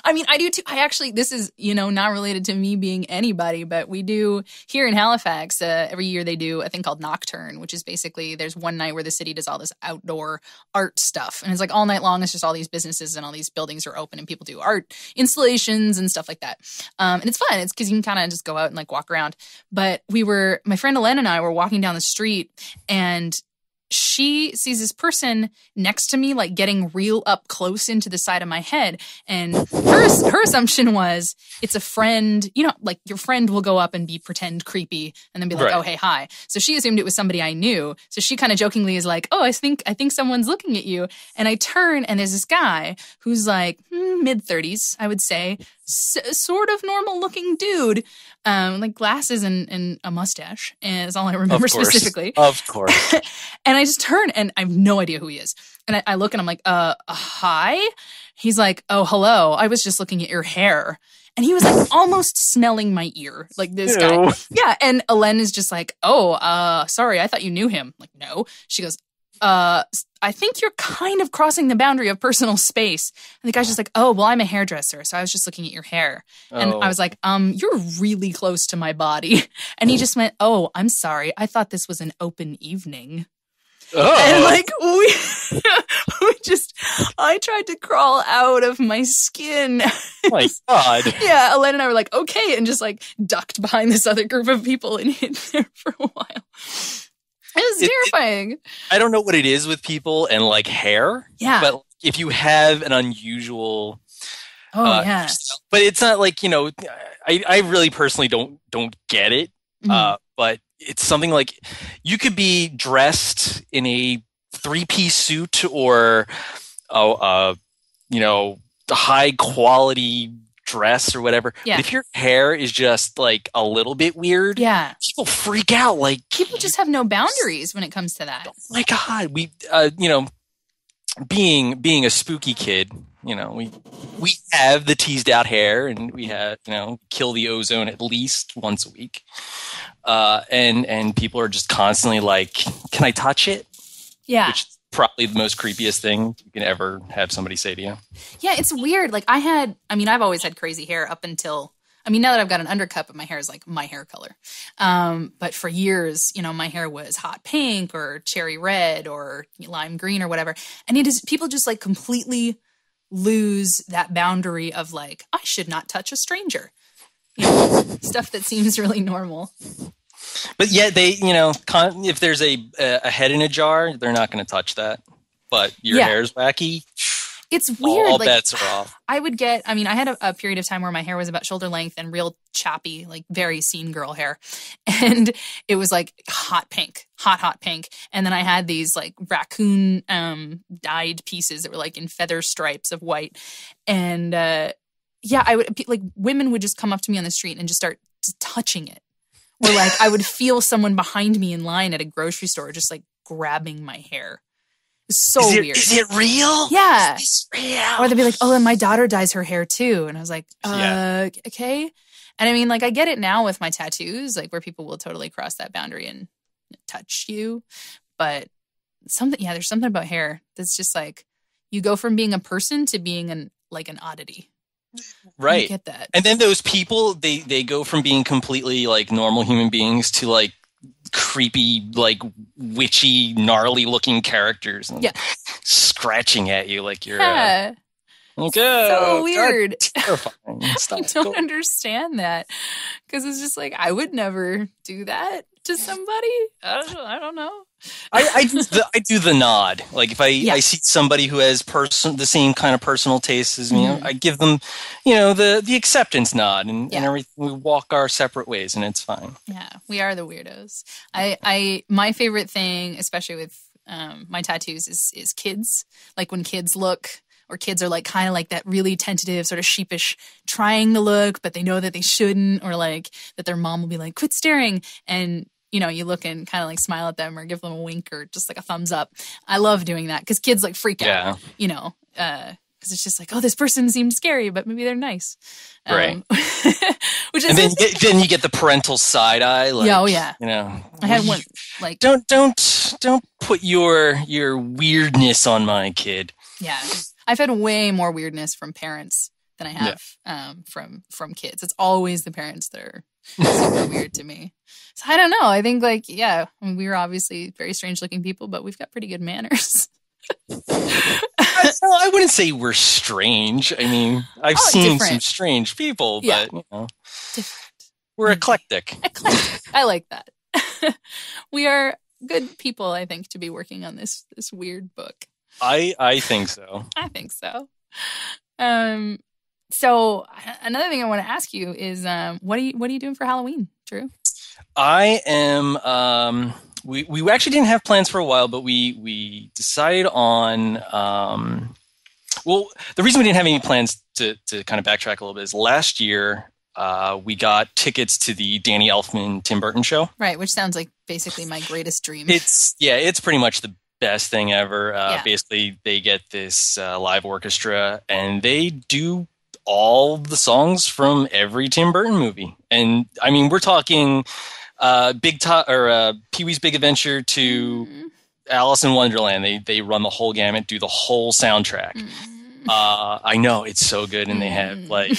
I mean, I do too. I actually, this is, not related to me being anybody, but we do here in Halifax, every year they do a thing called Nocturne, which is basically there's one night where the city does all this outdoor art stuff. And it's like all night long, it's just all these businesses and all these buildings are open and people do art installations and stuff like that. And it's fun. It's because you can kind of just go out and like walk around. But my friend Ellen and I were walking down the street, and she sees this person next to me, like getting real up close into the side of my head. And her assumption was it's a friend, you know, like your friend will go up and be pretend creepy and then be like, oh, hey, hi. So she assumed it was somebody I knew. So she kind of jokingly is like, oh, I think someone's looking at you. And I turn and there's this guy who's like mid-30s, I would say, sort of normal looking dude, like glasses and a mustache, and is all I remember specifically. Of course. And I just turn and I have no idea who he is. And I look and I'm like, hi? He's like, oh, hello. I was just looking at your hair. And he was like almost smelling my ear, like this guy. Yeah. And Elen is just like, oh, sorry, I thought you knew him. I'm like, no. She goes, I think you're kind of crossing the boundary of personal space. And the guy's just like, oh, well, I'm a hairdresser, so I was just looking at your hair. And I was like, you're really close to my body. And he just went, oh, I'm sorry. I thought this was an open evening. And like, I tried to crawl out of my skin. Oh my God. Yeah, Elen and I were like, okay, and just like ducked behind this other group of people and hid there for a while. It was terrifying. I don't know what it is with people and like hair. Yeah. But if you have an unusual. Yeah. But it's not like, you know, I really personally don't get it. Mm-hmm. But it's something like you could be dressed in a 3-piece suit or, you know, a high quality dress or whatever. Yeah. But if your hair is just like a little bit weird, yeah, people freak out. Like people just have no boundaries when it comes to that. Oh my God, we, you know, being a spooky kid, you know, we have the teased out hair and we have, you know, kill the ozone at least once a week, and people are just constantly like, can I touch it? Yeah. Which is probably the most creepiest thing you can ever have somebody say to you. Yeah, it's weird. Like I've always had crazy hair up until, now that I've got an undercut, but my hair is like my hair color. But for years, you know, my hair was hot pink or cherry red or lime green or whatever. And people just like completely lose that boundary of like, I should not touch a stranger. You know, stuff that seems really normal. But yet they, you know, if there's a head in a jar, they're not going to touch that. But your hair's wacky. It's weird. All like, bets are off. I had a period of time where my hair was about shoulder length and real choppy, like very scene girl hair. And it was like hot pink. And then I had these like raccoon dyed pieces that were like in feather stripes of white. And I would like women would just come up to me on the street and just start touching it. Or like I would feel someone behind me in line at a grocery store just like grabbing my hair. It's so weird. Is it real? Yeah. Is this real? Or they'd be like, oh, and my daughter dyes her hair too. And I was like, okay. And I mean, like, I get it now with my tattoos, like where people will totally cross that boundary and touch you. But there's something about hair that's just like, you go from being a person to being an oddity. Right. I get that. And then those people, they go from being completely like normal human beings to like creepy, like witchy, gnarly looking characters and scratching at you like you're so weird. Terrifying. I don't understand that because it's just like I would never do that to somebody. I don't know. I do the nod. Like if I see somebody who has the same kind of personal tastes as me, I give them, you know, the acceptance nod and everything. We walk our separate ways and it's fine. Yeah, we are the weirdos. My favorite thing, especially with my tattoos, is kids. Like when kids look. Or kids are like kind of like that really tentative, sort of sheepish, trying to look, but they know that they shouldn't, or like that their mom will be like, quit staring. And, you know, you look and kind of like smile at them or give them a wink or just like a thumbs up. I love doing that because kids like freak out, you know, because it's just like, oh, this person seemed scary, but maybe they're nice. Right. Which is and then you get the parental side eye. Like, you know, I had one like, don't put your weirdness on my kid. Yeah. I've had way more weirdness from parents than I have from kids. It's always the parents that are super weird to me. So I don't know. I think like, we were obviously very strange looking people, but we've got pretty good manners. I wouldn't say we're strange. I mean, I've seen some strange people, but you know, we're eclectic. I like that. We are good people, I think, to be working on this weird book. I think so. I think so. So another thing I want to ask you is, what are you doing for Halloween, Drew? I am. We actually didn't have plans for a while, but we decided on. Well, the reason we didn't have any plans to kind of backtrack a little bit is last year we got tickets to the Danny Elfman Tim Burton show. Right, which sounds like basically my greatest dream. It's pretty much the best thing ever. Basically, they get this live orchestra and they do all the songs from every Tim Burton movie. And I mean, we're talking Pee-wee's Big Adventure to Alice in Wonderland. They run the whole gamut, do the whole soundtrack. I know, it's so good, and they have like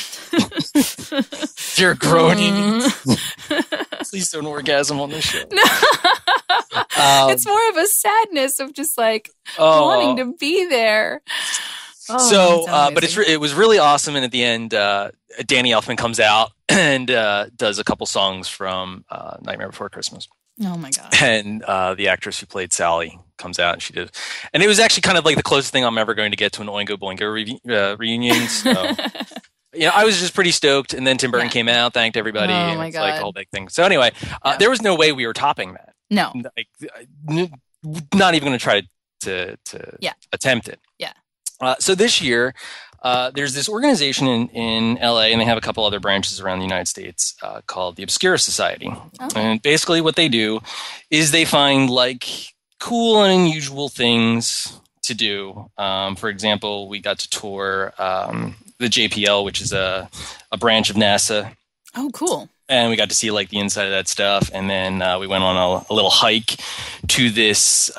you're groaning. Please don't orgasm on this show. It's more of a sadness of just like wanting to be there. But it was really awesome, and at the end, Danny Elfman comes out and does a couple songs from Nightmare Before Christmas. Oh my god! And the actress who played Sally comes out, and she did, and it was actually kind of like the closest thing I'm ever going to get to an Oingo Boingo reunion. So, I was just pretty stoked. And then Tim Burton came out, thanked everybody, oh and my it's god. like the whole big thing. So anyway, there was no way we were topping that. No, not even going to try to attempt it. Yeah. So this year, there's this organization in LA, and they have a couple other branches around the United States called the Obscura Society. Okay. And basically what they do is they find like cool and unusual things to do. For example, we got to tour the JPL, which is a branch of NASA. Oh, cool. And we got to see like the inside of that stuff. And then we went on a little hike to this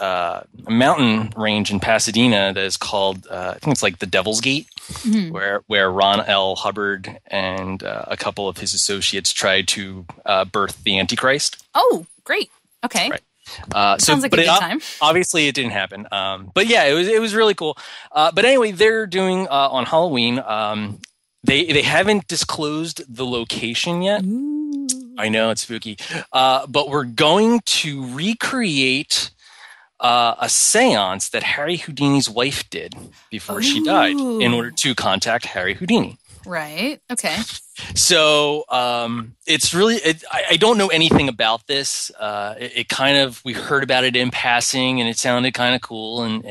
mountain range in Pasadena that is called, I think it's like the Devil's Gate, where Ron L. Hubbard and a couple of his associates tried to birth the Antichrist. Oh, great. Okay. Right. Sounds like a good time. Obviously, it didn't happen. But yeah, it was really cool. But anyway, they're doing on Halloween. They haven't disclosed the location yet. Ooh. I know, it's spooky. But we're going to recreate a seance that Harry Houdini's wife did before she died in order to contact Harry Houdini. Right. Okay. So it's really I don't know anything about this. It kind of, we heard about it in passing, and it sounded kind of cool, and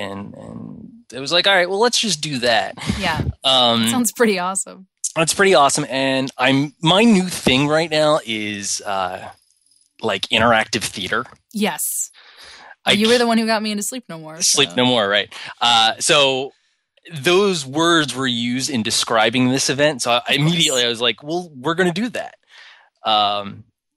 it was like, all right, well, let's just do that. Yeah. Sounds pretty awesome. It's pretty awesome, and my new thing right now is like interactive theater. Yes. You were the one who got me into Sleep No More. Sleep No More, right? So those words were used in describing this event. So immediately I was like, well, we're going to do that.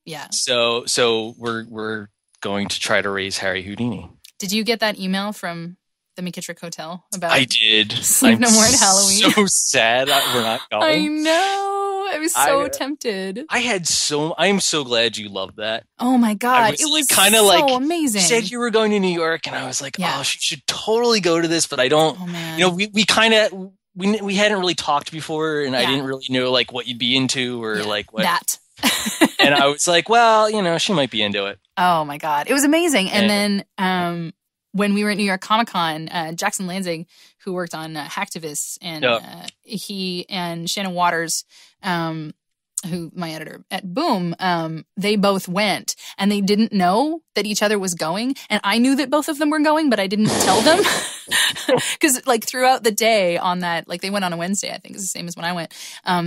Yeah. So we're going to try to raise Harry Houdini. Did you get that email from the McKittrick Hotel about I did. Sleep No More at Halloween? So sad we're not going. I know. I was so tempted. I'm so glad you loved that. Oh my god. It was kind of so like amazing. You said you were going to New York, and I was like, oh, she should totally go to this, but I don't. Oh man. We kind of we hadn't really talked before, and I didn't really know like what you'd be into or like what that. And I was like, well, she might be into it. Oh my god. It was amazing. And then when we were at New York Comic Con, Jackson Lansing, who worked on Hacktivists, and he and Shannon Waters, who my editor at Boom, they both went, and they didn't know that each other was going, and I knew that both of them were going, but I didn't tell them because like throughout the day on that, like they went on a Wednesday, I think it's the same as when I went.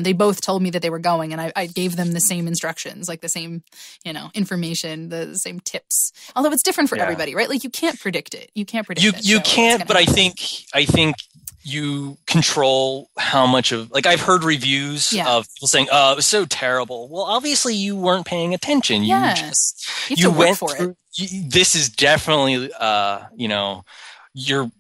They both told me that they were going, and I gave them the same instructions, like the same information, the same tips. Although it's different for everybody, right? Like you can't predict it. You can't predict it. You can't, but happen. I think you control how much of, like, I've heard reviews of people saying, oh, it was so terrible. Well, obviously you weren't paying attention. You went for it. This is definitely, you're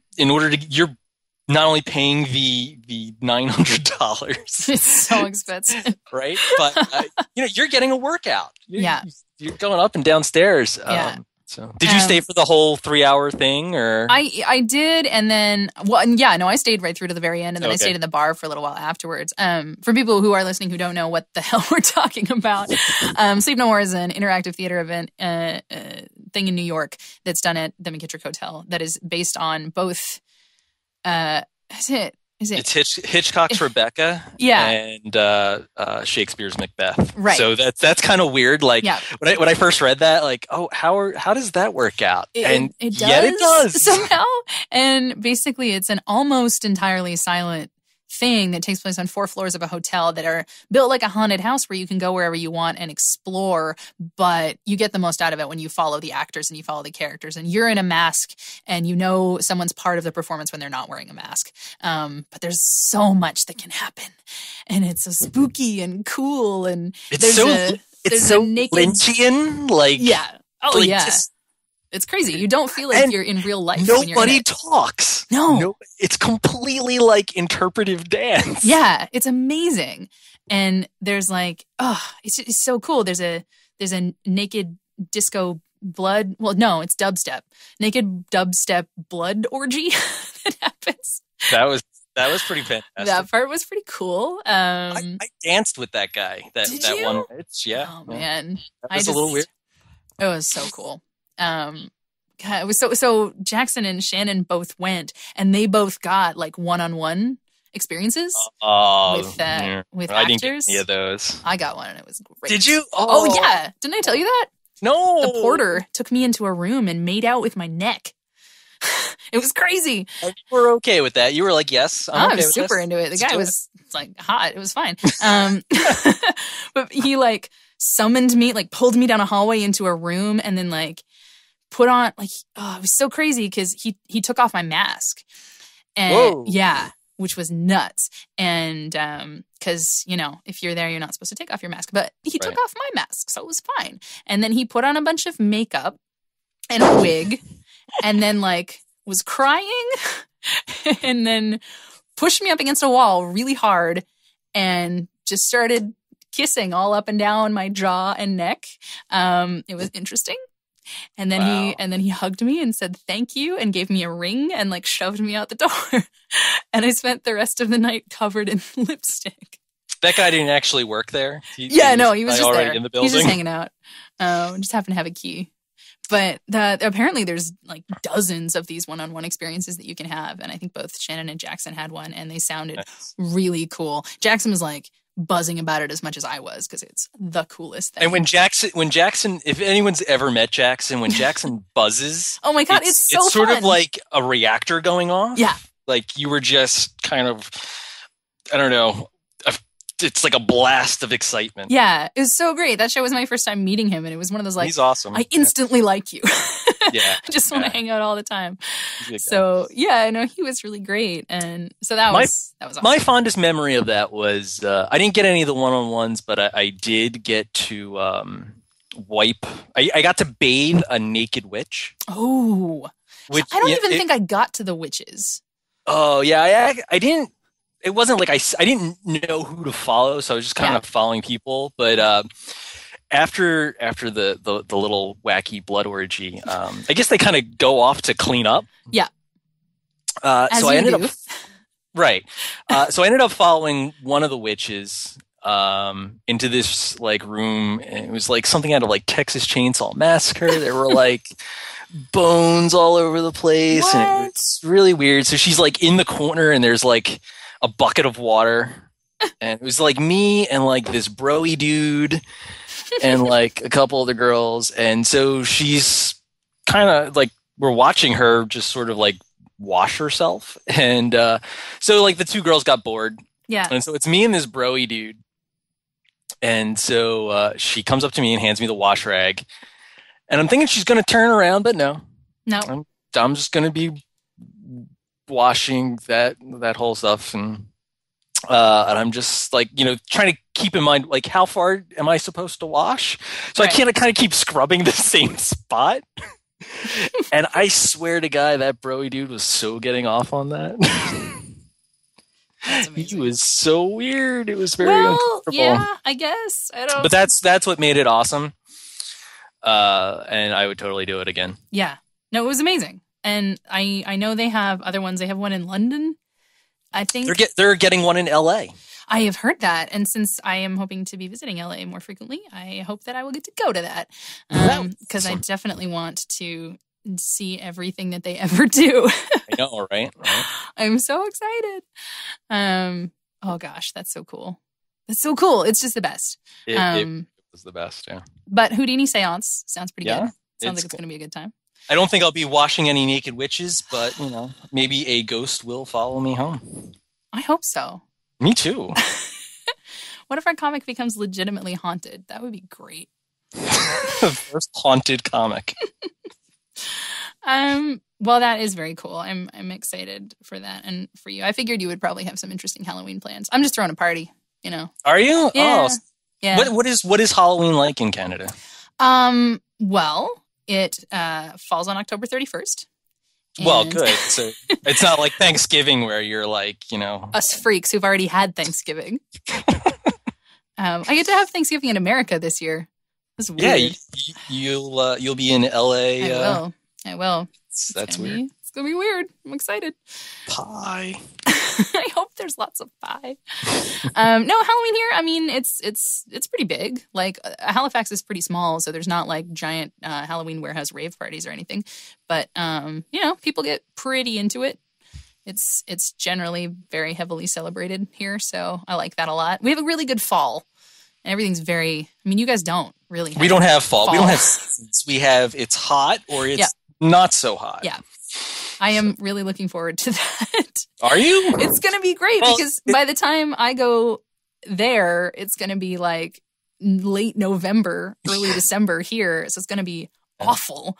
not only paying the $900. It's so expensive. Right? But, you're getting a workout. You're going up and downstairs. So, did you stay for the whole 3-hour thing, or? I did, and then I stayed right through to the very end, and then I stayed in the bar for a little while afterwards. For people who are listening who don't know what the hell we're talking about, Sleep No More is an interactive theater event that thing in New York that's done at the McKittrick Hotel that is based on both. Is it? It's Hitchcock's Rebecca, and Shakespeare's Macbeth. Right. So that's kind of weird. Like when I first read that, like, oh, how does that work out? It does somehow. And basically, it's an almost entirely silent thing that takes place on 4 floors of a hotel that are built like a haunted house where you can go wherever you want and explore, but you get the most out of it when you follow the actors and you follow the characters and you're in a mask and you know someone's part of the performance when they're not wearing a mask. But there's so much that can happen and it's so spooky and cool and it's so Lynchian, like it's crazy. You don't feel like you're in real life. Nobody talks. No, it's completely like interpretive dance. Yeah, it's amazing. And there's like, it's so cool. There's a naked disco blood. Well, no, it's dubstep. Naked dubstep blood orgy that happens. That was pretty fantastic. That part was pretty cool. I danced with that guy. That one bitch. Yeah. Oh man, that was a little weird. It was so cool. God, it was so Jackson and Shannon both went and they both got like one-on-one experiences with actors. I didn't get any of those. I got one and it was great. Did you? Oh yeah. Didn't I tell you that? No. The porter took me into a room and made out with my neck. It was crazy. You were okay with that. You were like, yes, I was super into it. The guy was like hot. It was fine. But he like summoned me, like pulled me down a hallway into a room and then like put on like, it was so crazy because he took off my mask and which was nuts. And because, if you're there, you're not supposed to take off your mask, but he took off my mask. So it was fine. And then he put on a bunch of makeup and a wig and then like was crying and then pushed me up against a wall really hard and just started kissing all up and down my jaw and neck. It was interesting. And then he hugged me and said thank you and gave me a ring and like shoved me out the door. And I spent the rest of the night covered in lipstick. That guy didn't actually work there. He was just there. In the building. He's just hanging out. Just happened to have a key. But apparently there's like dozens of these one-on-one experiences that you can have. And I think both Shannon and Jackson had one and they sounded really cool. Jackson was like buzzing about it as much as I was because it's the coolest thing. And when Jackson, if anyone's ever met Jackson, when Jackson buzzes, oh my God, it's so sort fun. of like a reactor going off. Yeah. Like you were just kind of, I don't know, it's like a blast of excitement. Yeah, it was so great. That show was my first time meeting him, and it was one of those like, he's awesome. I instantly like you. Yeah, I just want to hang out all the time. So yeah, I know he was really great, and so that was awesome. My fondest memory of that was I didn't get any of the one-on-ones, but I did get to wipe. I got to bathe a naked witch. Oh, which I don't even think I got to the witches. Oh yeah, I didn't. It wasn't like I didn't know who to follow, so I was just kind of following people. But after the little wacky blood orgy, I guess they kind of go off to clean up. Yeah. So I ended up So I ended up following one of the witches into this like room, and it was like something out of like Texas Chainsaw Massacre. There were like bones all over the place, and it's really weird. So she's like in the corner, and there's like a bucket of water, and it was like me and like this bro-y dude and like a couple other girls, and so she's kind of like we're watching her just sort of like wash herself, and so like the two girls got bored, and so it's me and this bro-y dude, and so she comes up to me and hands me the wash rag, and I'm thinking she's gonna turn around, but no, I'm just gonna be washing that whole stuff, and I'm just like, trying to keep in mind like how far am I supposed to wash, so I can't kind of keep scrubbing the same spot. And I swear to God, that bro-y dude was so getting off on that. That's amazing. He was so weird. It was very uncomfortable. Yeah, I guess I don't. But that's what made it awesome. And I would totally do it again. Yeah, no, it was amazing. And I know they have other ones. They have one in London, I think. They're getting one in LA. I have heard that, and since I am hoping to be visiting LA more frequently, I hope that I will get to go to that, because I definitely want to see everything that they ever do. I know, right? I'm so excited. Oh gosh, that's so cool. That's so cool. It's just the best. It was the best, yeah. But Houdini Seance sounds pretty good. Sounds like it's cool. going to be a good time. I don't think I'll be washing any naked witches, but, maybe a ghost will follow me home. I hope so. Me too. What if our comic becomes legitimately haunted? That would be great. First haunted comic. Well, that is very cool. I'm excited for that and for you. I figured you would probably have some interesting Halloween plans. I'm just throwing a party, Are you? Yeah. Oh. Yeah. What is Halloween like in Canada? Well, it falls on October 31st. Well, good. So it's not like Thanksgiving where you're like, us freaks who've already had Thanksgiving. I get to have Thanksgiving in America this year. That's weird. Yeah, you'll be in LA. I will. That's weird. It's gonna be weird. I'm excited. Pie. I hope there's lots of pie. No, Halloween here, I mean, it's pretty big. Like, Halifax is pretty small, so there's not like giant Halloween warehouse rave parties or anything. But people get pretty into it. It's generally very heavily celebrated here, so I like that a lot. We have a really good fall. And everything's you guys don't really have We don't have fall. We don't have seasons. We have it's hot or it's not so hot. Yeah. I am really looking forward to that. Are you? It's going to be great because by the time I go there, it's going to be like late November, early December here. So it's going to be awful.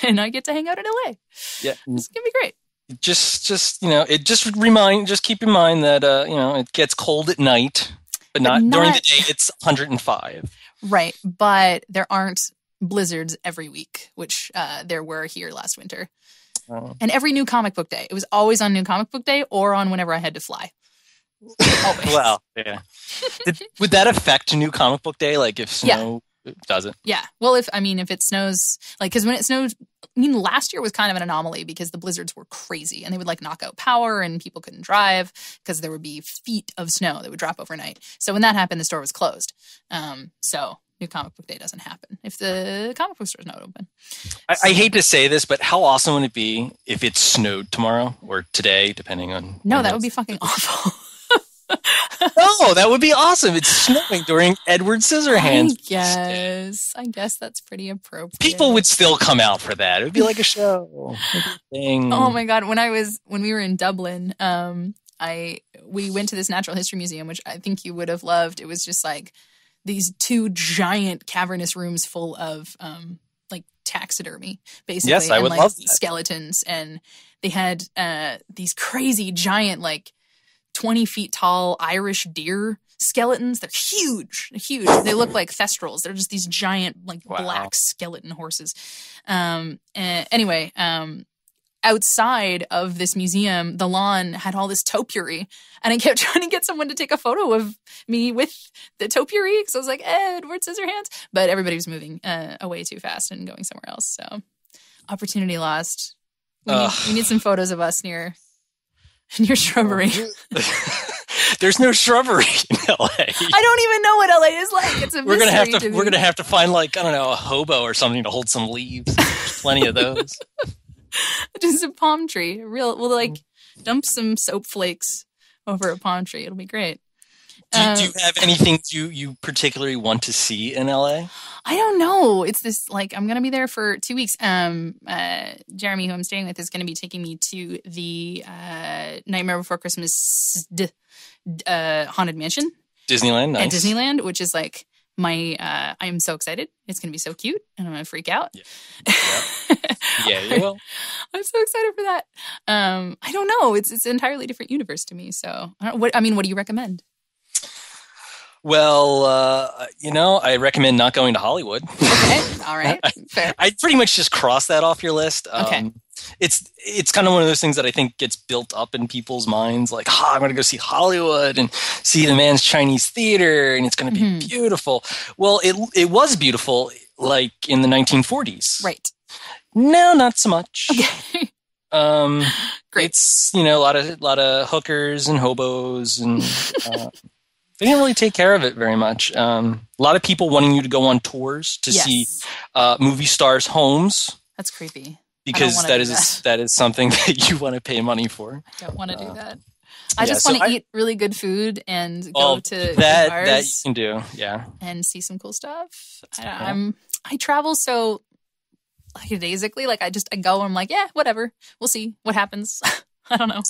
And I get to hang out in LA. Yeah. It's going to be great. Just keep in mind that, it gets cold at night, but not during the day. It's 105. Right. But there aren't blizzards every week, which there were here last winter. And every New Comic Book Day. It was always on New Comic Book Day or on whenever I had to fly. Always. Well, yeah. Would that affect New Comic Book Day? Like if snow does it? Yeah. Well, if it snows, like, because when it snowed, last year was kind of an anomaly because the blizzards were crazy and they would like knock out power and people couldn't drive because there would be feet of snow that would drop overnight. So when that happened, the store was closed. So New Comic Book Day doesn't happen if the comic book store is not open. I hate to say this, but how awesome would it be if it snowed tomorrow or today, depending on... No, that would be fucking awful. No, that would be awesung. It's snowing during Edward Scissorhands. I guess that's pretty appropriate. People would still come out for that. It would be like a show. Thing. Oh my God. When we were in Dublin, we went to this natural history museum, which I think you would have loved. It was just like these two giant cavernous rooms full of like taxidermy, basically. Yes, I would love that. Skeletons. And they had these crazy giant, like 20 feet tall Irish deer skeletons. They're huge. They look like thestrals. They're just these giant, like black skeleton horses. Anyway, outside of this museum, the lawn had all this topiary, and I kept trying to get someone to take a photo of me with the topiary because I was like, Edward Scissorhands, but everybody was moving away too fast and going somewhere else. So opportunity lost. We need some photos of us near shrubbery. There's no shrubbery in LA. I don't even know what LA is like. It's a mystery to me. We're gonna have to find, like, I don't know, a hobo or something to hold some leaves. There's plenty of those. Just a palm tree. We'll like dump some soap flakes over a palm tree. It'll be great. Do you have anything you particularly want to see in LA? I don't know. It's this, like, I'm going to be there for 2 weeks. Jeremy, who I'm staying with, is going to be taking me to the Nightmare Before Christmas Haunted Mansion. Disneyland, nice. At Disneyland, which is like I am so excited. It's going to be so cute, and I'm going to freak out. Yeah, you will. I'm so excited for that. I don't know. It's an entirely different universe to me. So, what do you recommend? Well, I recommend not going to Hollywood. Okay, all right, fair. I pretty much just cross that off your list. Okay. It's kind of one of those things that I think gets built up in people's minds, like, I'm going to go see Hollywood and see the Man's Chinese Theater, and it's going to be beautiful. Well, it was beautiful, like, in the 1940s. Right. No, not so much. Okay. Great. It's, a lot of hookers and hobos, and they didn't really take care of it very much. A lot of people wanting you to go on tours to see movie stars' homes. That's creepy. Because that is something that you want to pay money for. Don't want to do that. I just want to eat really good food and go to that bars. That you can do, yeah. And see some cool stuff. I travel so lackadaisically. Like I go and I'm like, yeah, whatever. We'll see what happens. I don't know.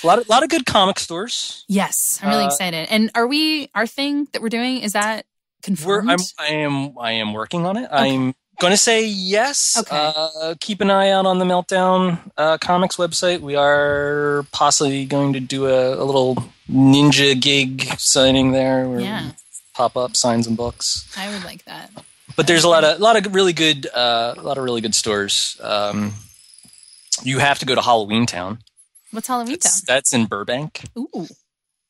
A lot of good comic stores. Yes, I'm really excited. And our thing that we're doing, is that confirmed? I am working on it. Okay. I'm going to say yes. Okay. Keep an eye out on the Meltdown Comics website. We are possibly going to do a little ninja gig signing there. Where pop up signs and books. I would like that. But there's a lot of really good stores. You have to go to Halloween Town. What's Halloween Town? That's in Burbank. Ooh.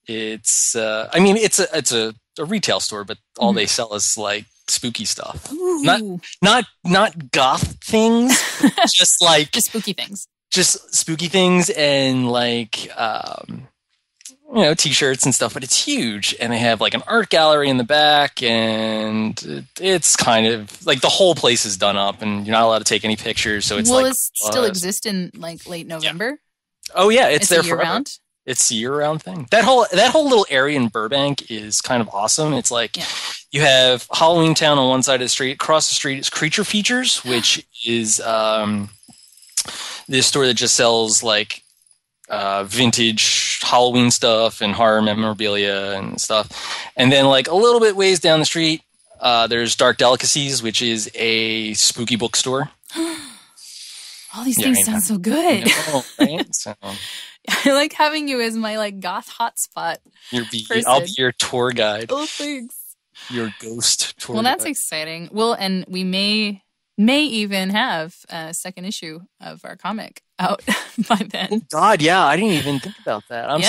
It's it's a retail store, but all they sell is like spooky stuff. Ooh. Not goth things, just like just spooky things. Just spooky things and like t-shirts and stuff, but it's huge, and they have like an art gallery in the back, and it's kind of like the whole place is done up, and you're not allowed to take any pictures. So it's will it still exist in like late November? Yeah. Oh yeah, it's there forever. Year-round? It's a year-round thing. That whole little area in Burbank is kind of awesome. It's like you have Halloween Town on one side of the street. Across the street is Creature Features, which is this store that just sells like vintage Halloween stuff and horror memorabilia and stuff. And then like a little bit ways down the street, there's Dark Delicacies, which is a spooky bookstore. All these things sound so good. Right? So, I like having you as my like goth hotspot. I'll be your tour guide. Oh, thanks. Your ghost tour guide. Well, that's exciting. Well, and we may even have a second issue of our comic out by then. Oh God, yeah, I didn't even think about that. I'm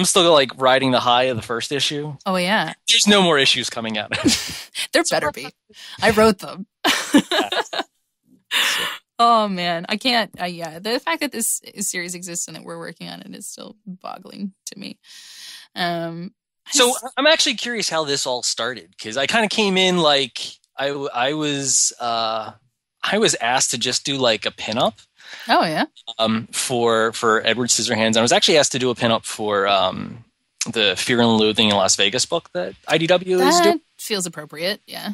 still like riding the high of the first issue. Oh yeah. There's no more issues coming out. There better be. I wrote them. Oh man, I can't. The fact that this series exists and that we're working on it is still boggling to me. So I'm actually curious how this all started, because I kind of came in like I was asked to just do like a pinup. Oh yeah. For Edward Scissorhands, I was actually asked to do a pinup for the Fear and Loathing in Las Vegas book that IDW is doing. That feels appropriate. Yeah.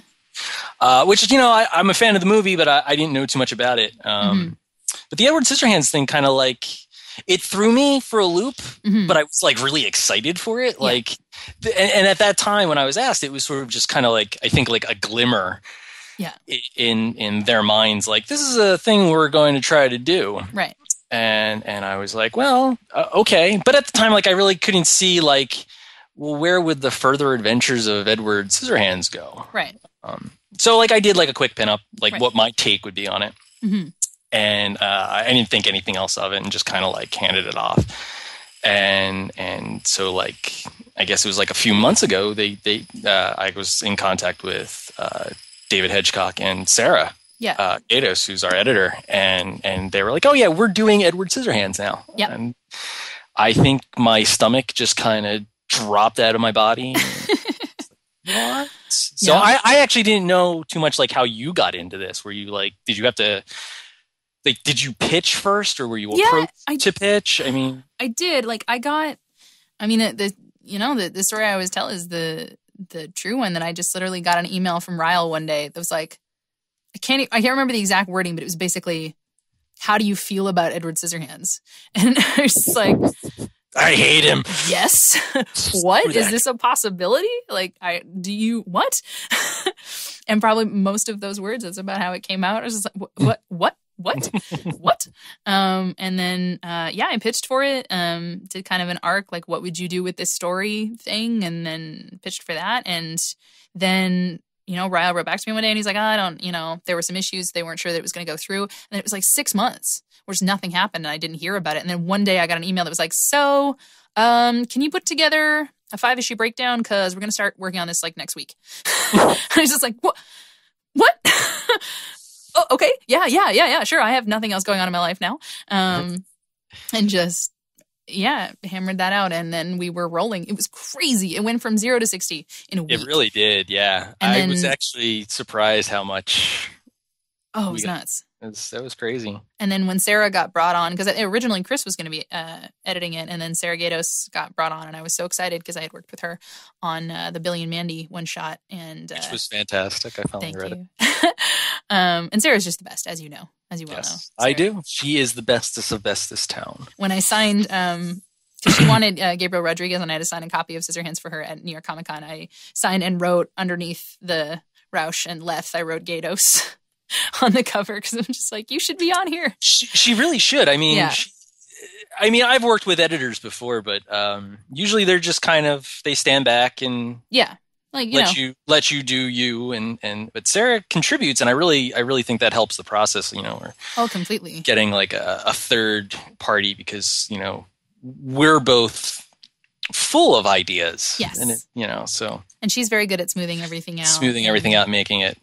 Which, I'm a fan of the movie, but I didn't know too much about it. But the Edward Scissorhands thing kind of like, it threw me for a loop, but I was like really excited for it. Yeah. Like, and at that time when I was asked, it was sort of just kind of like, I think like a glimmer in their minds. Like, this is a thing we're going to try to do. Right. And I was like, well, okay. But at the time, like, I really couldn't see like, well, where would the further adventures of Edward Scissorhands go? Right. So like I did like a quick pinup, like what my take would be on it. Mm-hmm. And I didn't think anything else of it and just kind of like handed it off. And so like, I guess it was like a few months ago, I was in contact with David Hedgecock and Sarah Gatos, who's our editor. And they were like, oh yeah, we're doing Edward Scissorhands now. Yep. And I think my stomach just kind of dropped out of my body. What? So I actually didn't know too much like how you got into this. Were you like, did you have to, like, did you pitch first, or were you approached to pitch? I mean, I did. Like, the story I always tell is the true one, that I just literally got an email from Ryle one day that was like, I can't remember the exact wording, but it was basically, how do you feel about Edward Scissorhands? And I was just like, I hate him. Yes. What? Is this a possibility? Like, what? And probably most of those words, that's about how it came out. I was just like, what? And then, I pitched for it, did kind of an arc, like, what would you do with this story thing? And then pitched for that. And then, Ryle wrote back to me one day and he's like, there were some issues. They weren't sure that it was going to go through. And it was like 6 months where just nothing happened and I didn't hear about it. And then one day I got an email that was like, so, can you put together a 5-issue breakdown? Cause we're going to start working on this like next week. I was just like, what? oh, okay. Yeah. Sure. I have nothing else going on in my life now. And just, hammered that out. And then we were rolling. It was crazy. It went from 0 to 60 in a week. It really did. Yeah. I was actually surprised how much. Oh, it was nuts. That was crazy. And then when Sarah got brought on, because originally Chris was going to be editing it, and then Sarah Gatos got brought on, and I was so excited because I had worked with her on the Billy and Mandy one shot, and which was fantastic. I finally read it. And Sarah's just the best, as you know, as you well know. Sarah. I do. She is the bestest of bestest town. When I signed, because she wanted Gabriel Rodriguez, and I had to sign a copy of Scissorhands for her at New York Comic Con, I signed and wrote underneath the Rausch and Leth, I wrote Gatos on the cover, because I'm just like, you should be on here. She really should. I mean, I've worked with editors before, but usually they're just kind of, they stand back and like let you do you, and but Sarah contributes, and I really think that helps the process. Or completely getting like a third party, because we're both full of ideas. Yes, and so. And she's very good at smoothing everything out, making it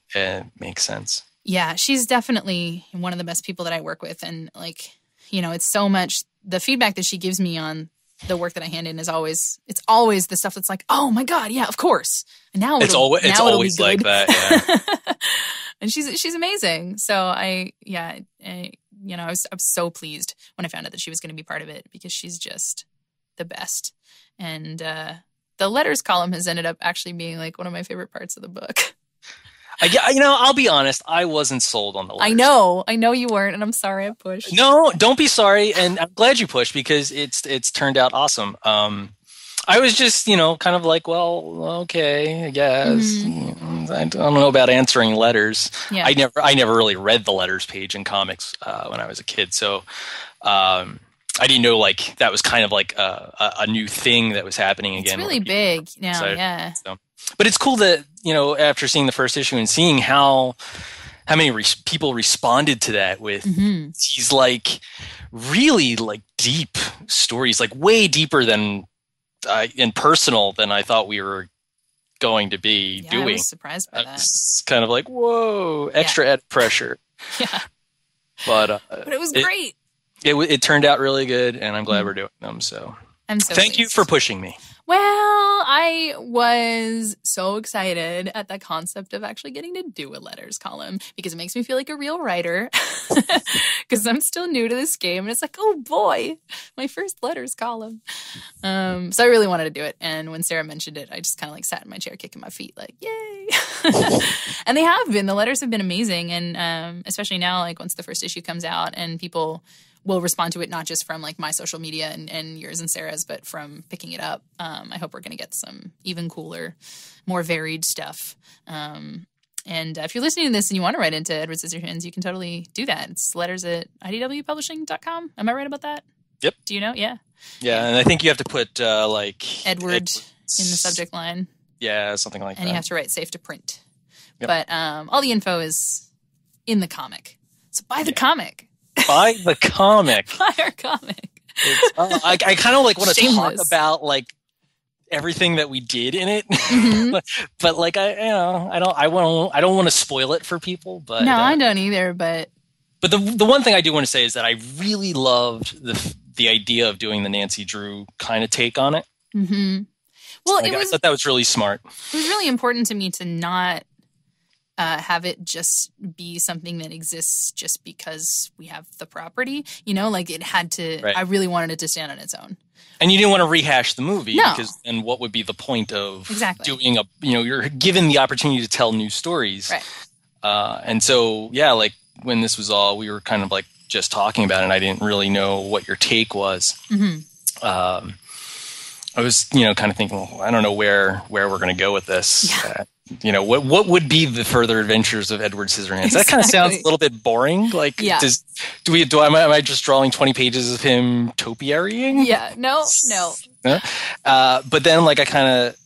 make sense. Yeah, she's definitely one of the best people that I work with. And it's so much, the feedback that she gives me on the work that I hand in it's always the stuff that's like, oh my God, yeah, of course. And now it's always like that. Yeah. And she's amazing. So I was so pleased when I found out that she was going to be part of it, because she's just the best. And the letters column has ended up actually being like one of my favorite parts of the book. I'll be honest. I wasn't sold on the letters. I know you weren't, and I'm sorry I pushed. No, don't be sorry, and I'm glad you pushed, because it's turned out awesome. I was just, kind of like, well, okay, I guess. Mm-hmm. I don't know about answering letters. Yeah. I never really read the letters page in comics when I was a kid, so I didn't know like that was kind of like a new thing that was happening again. It's really big now, yeah. So. But it's cool that, after seeing the first issue and seeing how many people responded to that with these like really like deep stories, like way deeper than and personal than I thought we were going to be doing. I was surprised by that. It's kind of like, whoa, extra ed pressure. Yeah. But it was great. It turned out really good, and I'm glad we're doing them. So I'm so thank you for pushing me. Well, I was so excited at the concept of actually getting to do a letters column, because it makes me feel like a real writer, because I'm still new to this game. And it's like, oh boy, my first letters column. So I really wanted to do it. And when Sarah mentioned it, I just kind of like sat in my chair, kicking my feet like, yay. And they have been. The letters have been amazing. And especially now, like once the first issue comes out and people will respond to it, not just from like my social media and yours and Sarah's, but from picking it up. I hope we're going to get some even cooler, more varied stuff. And if you're listening to this and you want to write into Edward Scissorhands, you can totally do that. It's letters@idwpublishing.com. Am I right about that? Yep. Do you know? Yeah. Yeah, and I think you have to put like Edward in the subject line. Yeah, something like that. And you have to write safe to print. Yep. But all the info is in the comic. So buy the comic. Buy the comic. Buy our comic. I kind of like want to talk about like everything that we did in it, but like I don't want to spoil it for people. But no, I don't either. But the one thing I do want to say is that I really loved the idea of doing the Nancy Drew kind of take on it. Mm-hmm. Well, I thought that was really smart. It was really important to me to not have it just be something that exists just because we have the property, like it had to, right. I really wanted it to stand on its own. And you didn't want to rehash the movie, no. Because then what would be the point of doing you're given the opportunity to tell new stories. Right. And so, yeah, like when this was all, we were kind of like just talking about it, and I didn't really know what your take was. Mm-hmm. I was, kind of thinking, well, I don't know where we're going to go with this. Yeah. What would be the further adventures of Edward Scissorhands? That kind of sounds a little bit boring. Like, am I just drawing 20 pages of him topiarying? Yeah, no. But then, like, I kind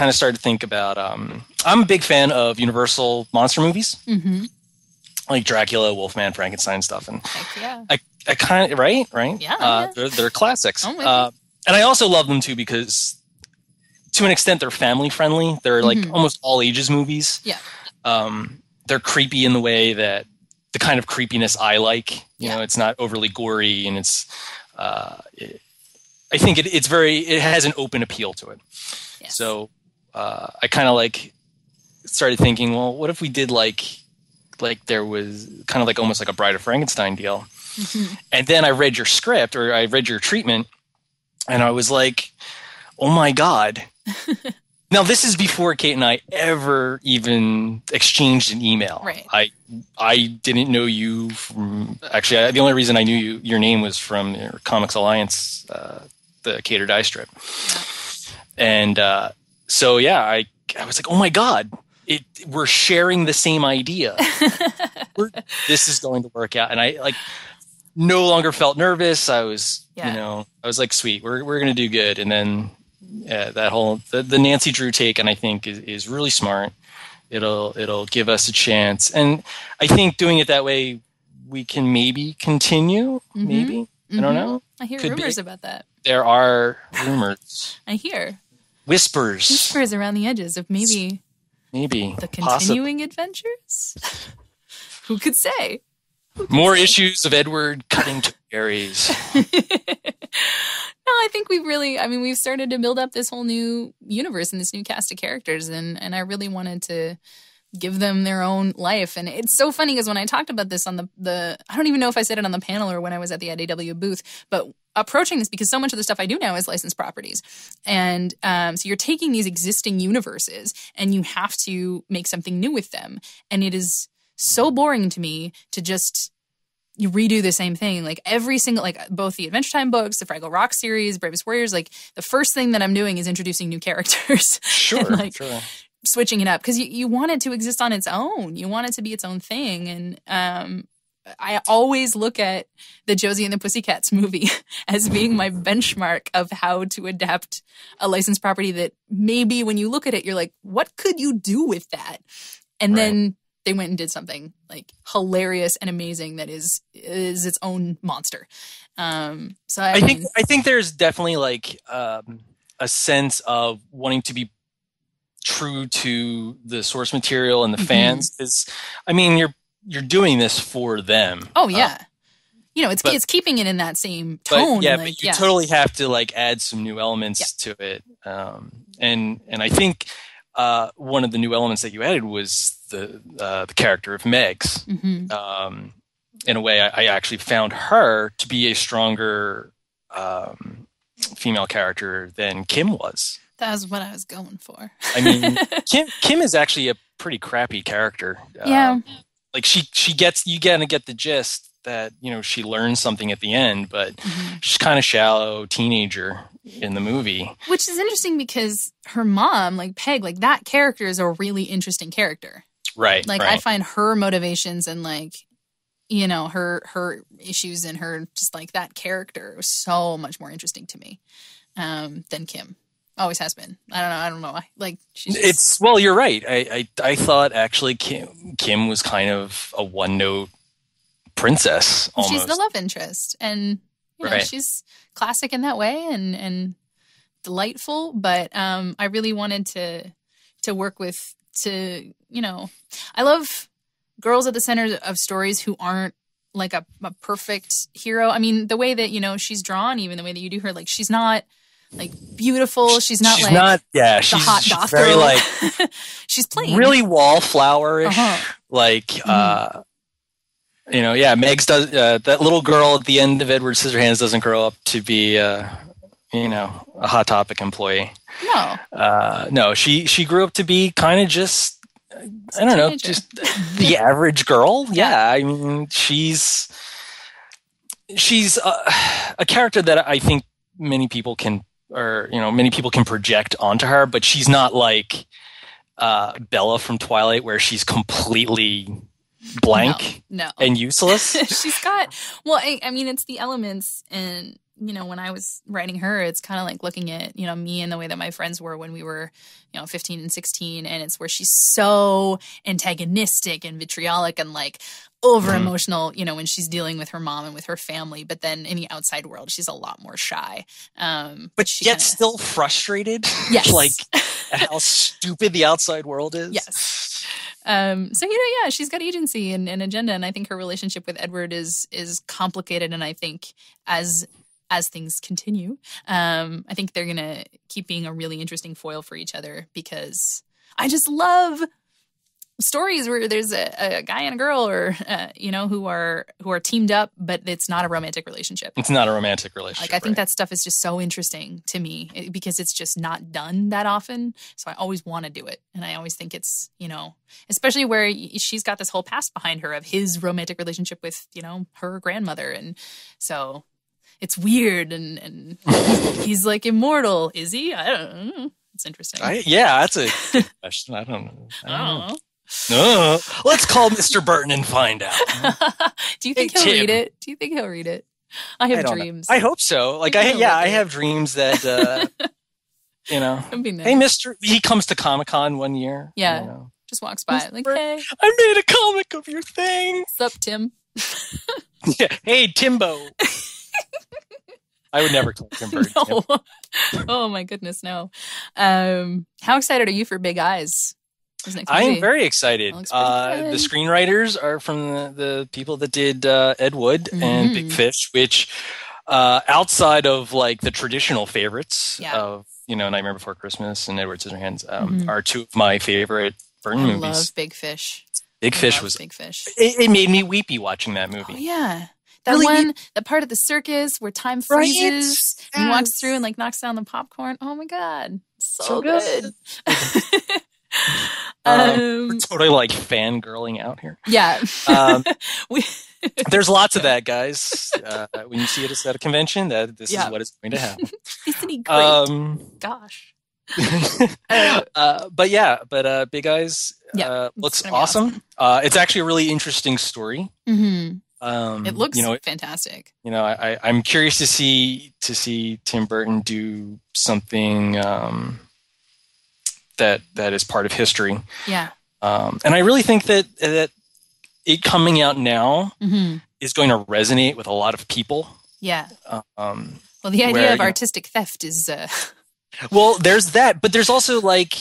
of started to think about. I'm a big fan of Universal monster movies, like Dracula, Wolfman, Frankenstein stuff, and I kind of right. Yeah, they're classics. And I also love them too because, to an extent, they're family friendly. They're like almost all ages movies. Yeah. They're creepy in the way that the kind of creepiness I like. You know, it's not overly gory, and it's I think it has an open appeal to it. Yes. So I kind of like started thinking, well, what if we did like there was kind of like almost like a Bride of Frankenstein deal. Mm-hmm. And then I read your script, or I read your treatment, and I was like, oh my God. Now, this is before Kate and I ever even exchanged an email. Right. I didn't know you from, actually, the only reason I knew your name was from your Comics Alliance, the Kate or Die strip. Yeah. And so, yeah, I was like, oh my God, we're sharing the same idea. This is going to work out. And I like no longer felt nervous. I was, I was like, sweet, we're going to do good. And then that whole the Nancy Drew take, and I think is really smart. It'll give us a chance, and I think doing it that way, we can maybe continue. Mm-hmm. Maybe I don't know. I hear rumors about that. There are rumors. I hear whispers around the edges of maybe the continuing adventures. Who could say? More issues of Edward cutting to berries. No, I think we've started to build up this whole new universe and this new cast of characters, and I really wanted to give them their own life. And it's so funny because when I talked about this on the I don't even know if I said it on the panel or when I was at the IDW booth, but approaching this, because so much of the stuff I do now is licensed properties. And so you're taking these existing universes and you have to make something new with them. And it is so boring to me to just you redo the same thing. Like every single, like both the Adventure Time books, the Fraggle Rock series, Bravest Warriors, like the first thing that I'm doing is introducing new characters. Sure, and switching it up. Because you want it to exist on its own. You want it to be its own thing. And I always look at the Josie and the Pussycats movie as being my benchmark of how to adapt a licensed property that maybe when you look at it, you're like, what could you do with that? And then they went and did something like hilarious and amazing that is its own monster. So I think there's definitely like a sense of wanting to be true to the source material and the fans. Because I mean, you're doing this for them. Oh yeah, it's keeping it in that same tone. But you totally have to like add some new elements to it. And I think one of the new elements that you added was the character of Megs. Mm-hmm. In a way, I actually found her to be a stronger female character than Kim was. That was what I was going for. I mean, Kim is actually a pretty crappy character. Like she gets, you gotta get the gist that, she learns something at the end, but she's kind of shallow teenager in the movie. Which is interesting because her mom, like Peg, like that character is a really interesting character. Right. Like I find her motivations and like, her issues and her just like that character was so much more interesting to me than Kim. Always has been. I don't know. Like you're right. I thought actually Kim was kind of a one-note princess almost. She's the love interest, and she's classic in that way and delightful. But I really wanted to work with I love girls at the center of stories who aren't like a perfect hero. I mean, the way that she's drawn, even the way that you do her, like she's not like beautiful. She's not the hot goth very girl. Like she's plain, really wallflower-ish. Like Megs does that little girl at the end of Edward Scissorhands doesn't grow up to be a Hot Topic employee. No, she grew up to be kind of just I don't know, just the average girl. Yeah, I mean she's a character that I think many people can project onto her, but she's not like Bella from Twilight where she's completely blank and useless. She's got, I mean, it's the elements. And, when I was writing her, it's kind of like looking at, me and the way that my friends were when we were, 15 and 16. And it's where she's so antagonistic and vitriolic and like over emotional, when she's dealing with her mom and with her family. But then in the outside world, she's a lot more shy. But yet still frustrated. Yes. Like how stupid the outside world is. Yes. So yeah, she's got agency and agenda, and I think her relationship with Edward is complicated, and I think as things continue, I think they're gonna keep being a really interesting foil for each other, because I just love stories where there's a guy and a girl, or who are teamed up, but it's not a romantic relationship. It's not a romantic relationship. Like, I think that stuff is just so interesting to me, because it's just not done that often. So I always want to do it. And I always think it's, especially where she's got this whole past behind her of his romantic relationship with, her grandmother. And so it's weird. And he's like immortal. Is he? I don't know. It's interesting. That's a good question. I don't know. Let's call Mr. Burton and find out. Do you think he'll read it? Do you think he'll read it? I have dreams. I hope so. Like, I have dreams that, That'd be nice. Hey, Mr. He comes to Comic-Con one year. Yeah. Just walks by. Like, hey. I made a comic of your thing. What's up, Tim? Yeah. Hey, Timbo. I would never call Tim Burton. No. Oh, my goodness, no. How excited are you for Big Eyes? I am very excited. The screenwriters are from the people that did Ed Wood and Big Fish, which outside of like the traditional favorites of Nightmare Before Christmas and Edward Scissorhands are two of my favorite Burton movies. I love Big Fish. Big Fish. It made me weepy watching that movie. Oh, yeah. That part of the circus where time freezes and he walks through and like knocks down the popcorn. Oh my God. So good. We're totally like fangirling out here. Yeah. There's lots of that, guys. When you see it at a convention, this is what is going to happen. Isn't he great? Gosh. But Big Eyes looks awesome. It's actually a really interesting story. It looks fantastic. I'm curious to see Tim Burton do something that is part of history. Yeah. And I really think that it coming out now is going to resonate with a lot of people. Yeah. Well, the idea of artistic theft is. Well, there's that, but there's also like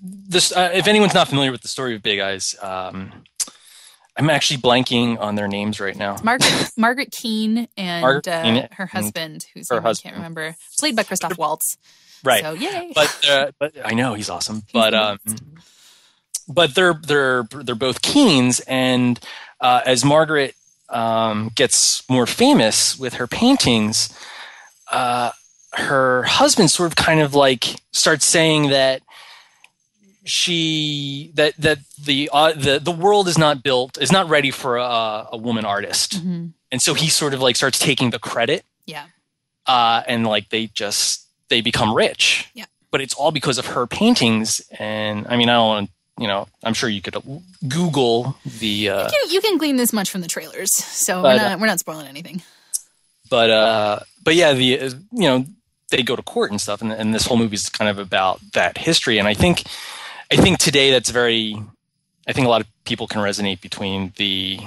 this. If anyone's not familiar with the story of Big Eyes, I'm actually blanking on their names right now. Margaret Keane and her husband, whose name I can't remember, played by Christoph Waltz. Right. So yay. But I know he's awesome. But they're both Keens, and as Margaret gets more famous with her paintings, her husband sort of kind of like starts saying that the world is not ready for a woman artist, and so he sort of like starts taking the credit. Yeah. And like they become rich. Yeah. But it's all because of her paintings. And I mean, I don't want I'm sure you could Google the. You can glean this much from the trailers, so we're not spoiling anything. But yeah, they go to court and stuff, and this whole movie is kind of about that history. And I think today I think a lot of people can resonate between the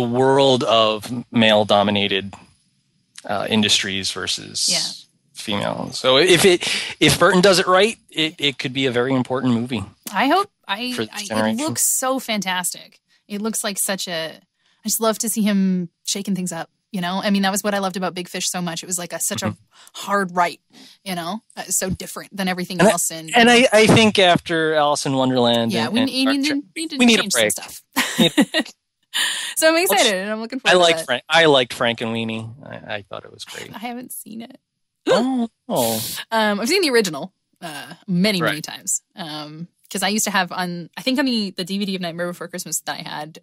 world of male dominated industries versus female. So if Burton does it right, it could be a very important movie. I hope. It looks so fantastic. It looks like I just love to see him shaking things up. I mean, that was what I loved about Big Fish so much. It was like such a hard right, so different than everything else. And I think after Alice in Wonderland, we need to change some stuff. So I'm excited and I'm looking forward to that. I liked Frankenweenie. I thought it was great. I haven't seen it. Oh. I've seen the original many times. Because I used to have on the DVD of Nightmare Before Christmas that I had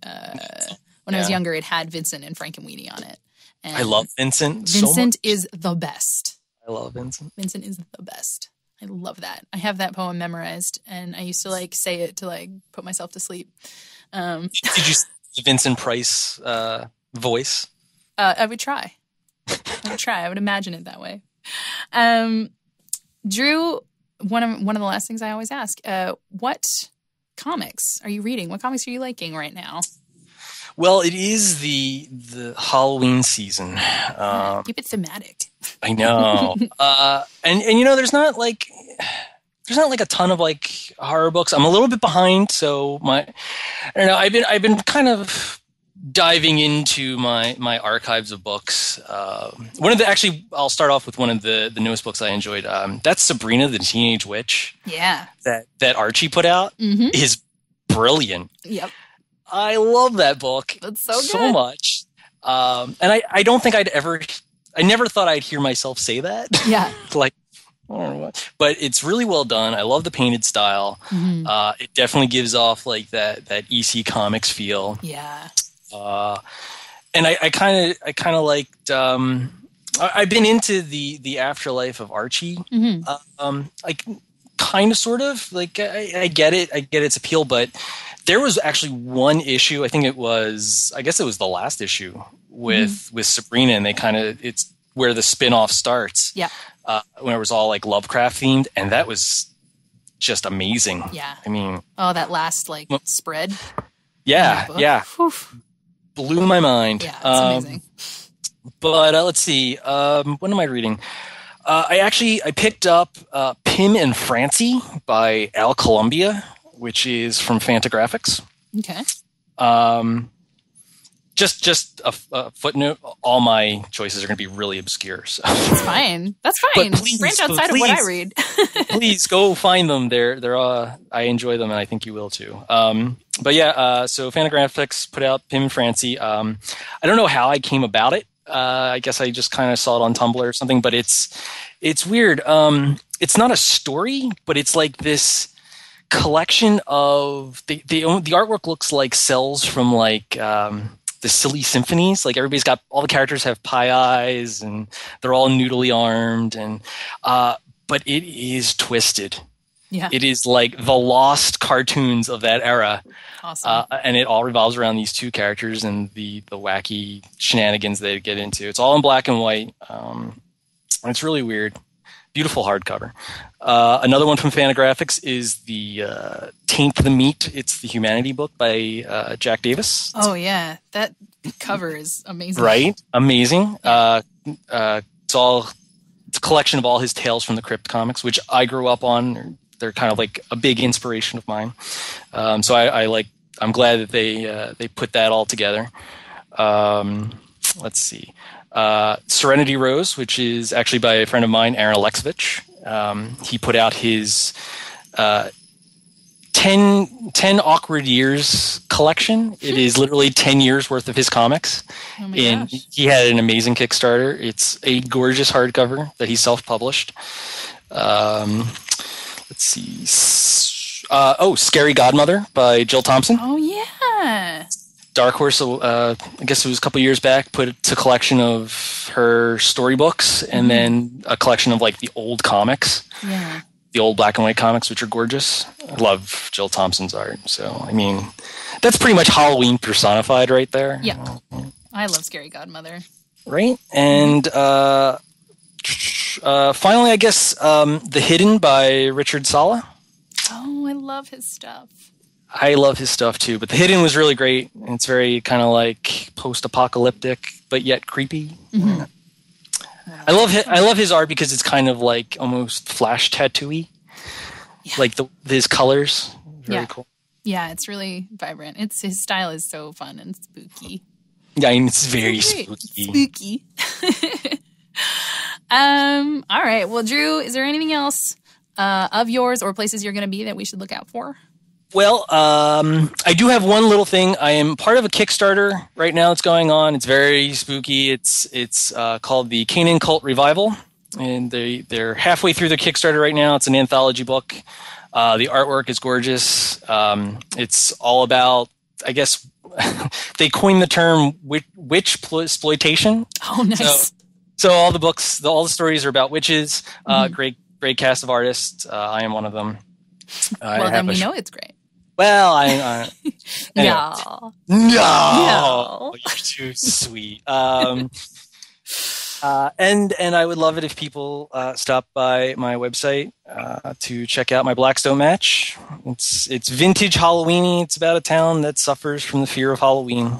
when I was younger, it had Vincent and Frankenweenie on it. And I love Vincent. Vincent is the best. I love Vincent. Vincent is the best. I love that. I have that poem memorized, and I used to like say it to like put myself to sleep. Did you see the Vincent Price voice? I would try. I would imagine it that way. Drew, one of the last things I always ask: what comics are you reading? What comics are you liking right now? Well, it is the Halloween season. Keep it thematic. I know. And there's not like there's not like a ton of like horror books. I'm a little bit behind, so I don't know. I've been kind of diving into my archives of books. I'll start off with one of the newest books I enjoyed. That's Sabrina the Teenage Witch. Yeah. That Archie put out is brilliant. Yep. I love that book. That's so good. So much. And I don't think I never thought I'd hear myself say that. Yeah. Like, I don't know what, but it's really well done. I love the painted style. It definitely gives off like that EC Comics feel. Yeah. And I kind of liked. I've been into the afterlife of Archie. Like kind of, sort of. Like I get it. I get its appeal, but there was actually one issue. I guess it was the last issue with Sabrina, and it's where the spin-off starts. Yeah. When it was all like Lovecraft themed, and that was just amazing. Yeah. I mean, that last like spread. Yeah. Yeah. Whew. Blew my mind. Yeah, it's amazing. But let's see. What am I reading? I picked up Pim and Francie by Al Columbia, which is from Fantagraphics. Okay. Just a footnote. All my choices are going to be really obscure. So. That's fine. That's fine. Branch outside of what I read. Please go find them. They're I enjoy them, and I think you will too. But yeah, so Fantagraphics put out Pim and Francie. I don't know how I came about it. I guess I just kind of saw it on Tumblr or something. But it's weird. It's not a story, but it's like this collection of the artwork looks like cells from like. The silly symphonies, like all the characters have pie eyes and they're all noodly armed, and but it is twisted. Yeah, it is like the lost cartoons of that era. Awesome. And it all revolves around these two characters and the wacky shenanigans they get into. It's all in black and white. And it's really weird. Beautiful hardcover. Another one from Fantagraphics is the Taint the Meat. It's the Humanity book by Jack Davis. Oh, yeah. That cover is amazing. Right? Amazing. It's a collection of all his Tales from the Crypt comics, which I grew up on. They're kind of like a big inspiration of mine. So I'm glad that they put that all together. Let's see. Serenity Rose, which is actually by a friend of mine, Aaron Alexovich. He put out his 10 Awkward Years collection. It is literally 10 years worth of his comics. Oh my and gosh. He had an amazing Kickstarter. It's a gorgeous hardcover that he self-published. Let's see. Scary Godmother by Jill Thompson. Oh, yeah. Dark Horse, I guess it was a couple years back, put a collection of her storybooks and then a collection of like the old comics. Yeah. The old black and white comics, which are gorgeous. I love Jill Thompson's art. So, I mean, that's pretty much Halloween personified right there. Yeah. I love Scary Godmother. Right? And finally, I guess, The Hidden by Richard Sala. Oh, I love his stuff. I love his stuff too, but The Hidden was really great. It's very kind of like post-apocalyptic, but yet creepy. Mm-hmm. I love his art because it's kind of like almost flash tattoo-y. Yeah. Like his colors. Very cool. Yeah, it's really vibrant. His style is so fun and spooky. Yeah, I mean, it's very spooky. All right. Well, Drew, is there anything else of yours or places you're going to be that we should look out for? Well, I do have one little thing. I am part of a Kickstarter right now that's going on. It's very spooky. It's called the Canaan Cult Revival, and they're halfway through their Kickstarter right now. It's an anthology book. The artwork is gorgeous. It's all about, I guess, they coined the term witch exploitation. Oh, nice. So all the books, all the stories are about witches. Great cast of artists. I am one of them. Well, then we know it's great. Well, anyway. No. You're too sweet. And I would love it if people stop by my website to check out my Blackstone match. It's vintage Halloweeny. It's about a town that suffers from the fear of Halloween.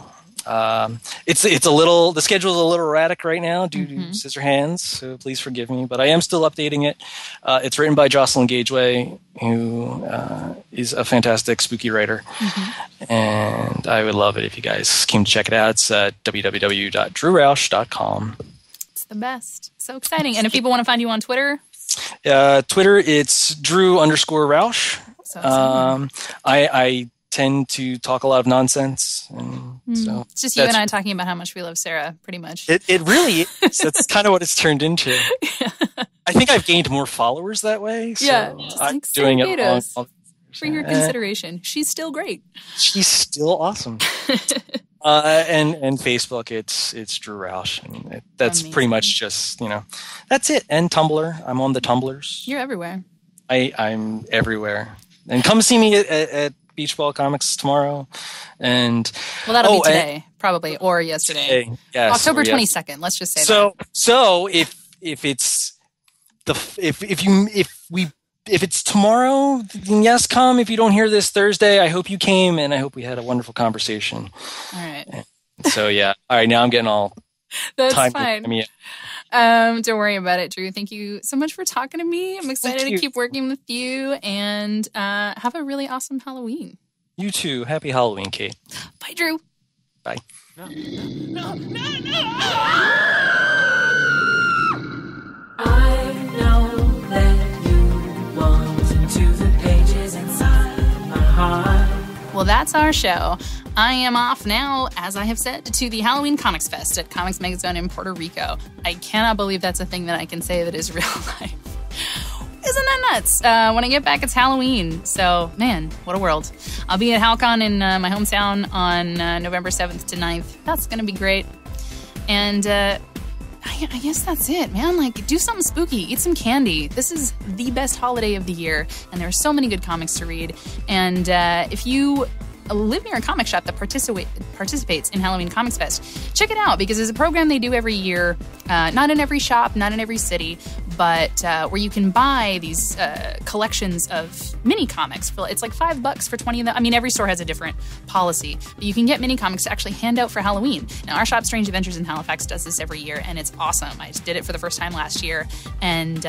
It's a little, the schedule is a little erratic right now due to Scissorhands, so please forgive me, but I am still updating it. It's written by Jocelyn Gageway, who is a fantastic spooky writer, and I would love it if you guys came to check it out. It's www.drewrausch.com. It's the best. So exciting. And if people want to find you on Twitter? Twitter, it's Drew_Rausch. So exciting. I tend to talk a lot of nonsense, and so it's just you and I talking about how much we love Sarah, pretty much. It really is. That's kind of what it's turned into. I think I've gained more followers that way. So just I'm like doing it all for your consideration. She's still great. She's still awesome. And Facebook, it's Drew Rausch, and that's Amazing. pretty much just that's it. And Tumblr, I'm on the Tumblrs. You're everywhere. I'm everywhere. And come see me at Beach Ball Comics tomorrow, and that'll be today, probably, or yesterday. Today, yes, October 22nd. Let's just say that. So if it's tomorrow, then yes, come. If you don't hear this Thursday, I hope you came, and I hope we had a wonderful conversation. All right. So yeah, all right. Now I'm getting all. That's fine. Don't worry about it, Drew. Thank you so much for talking to me. I'm excited to keep working with you, and have a really awesome Halloween. You too. Happy Halloween, Kate. Bye, Drew. Bye. No. I know that you want into the pages inside my heart. Well, that's our show. I am off now, as I have said, to the Halloween Comics Fest at Comics Mega Zone in Puerto Rico. I cannot believe that's a thing that I can say that is real life. Isn't that nuts? When I get back, it's Halloween. So, man, what a world. I'll be at HalCon in my hometown on November 7th to 9th. That's going to be great. And I guess that's it, man. Like, do something spooky. Eat some candy. This is the best holiday of the year, and there are so many good comics to read. And if you live near a comic shop that participates in Halloween Comics Fest, check it out, because it's a program they do every year, not in every shop, not in every city, but where you can buy these collections of mini comics. It's like $5 for 20 of them. I mean, every store has a different policy, but you can get mini comics to actually hand out for Halloween. Now, our shop, Strange Adventures in Halifax, does this every year, and it's awesome. I just did it for the first time last year, and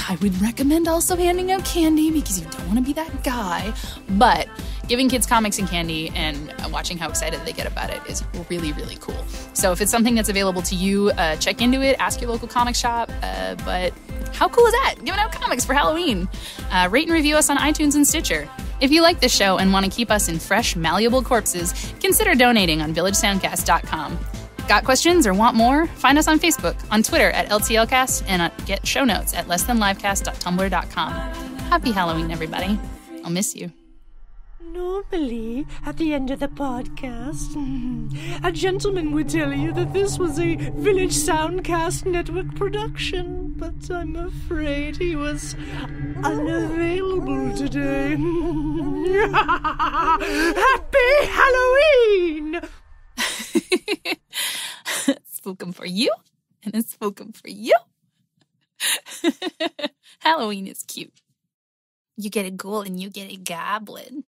I would recommend also handing out candy, because you don't want to be that guy. But giving kids comics and candy and watching how excited they get about it is really, really cool. So if it's something that's available to you, check into it, ask your local comic shop. But how cool is that? Giving out comics for Halloween. Rate and review us on iTunes and Stitcher. If you like this show and want to keep us in fresh, malleable corpses, consider donating on villagesoundcast.com. Got questions or want more? Find us on Facebook, on Twitter at LTLcast, and get show notes at lessthanlivecast.tumblr.com. Happy Halloween, everybody. I'll miss you. Normally, at the end of the podcast, a gentleman would tell you that this was a Village Soundcast Network production, but I'm afraid he was unavailable today. Happy Halloween! Spook 'em for you, and a spook 'em for you. Halloween is cute. You get a ghoul and you get a goblin.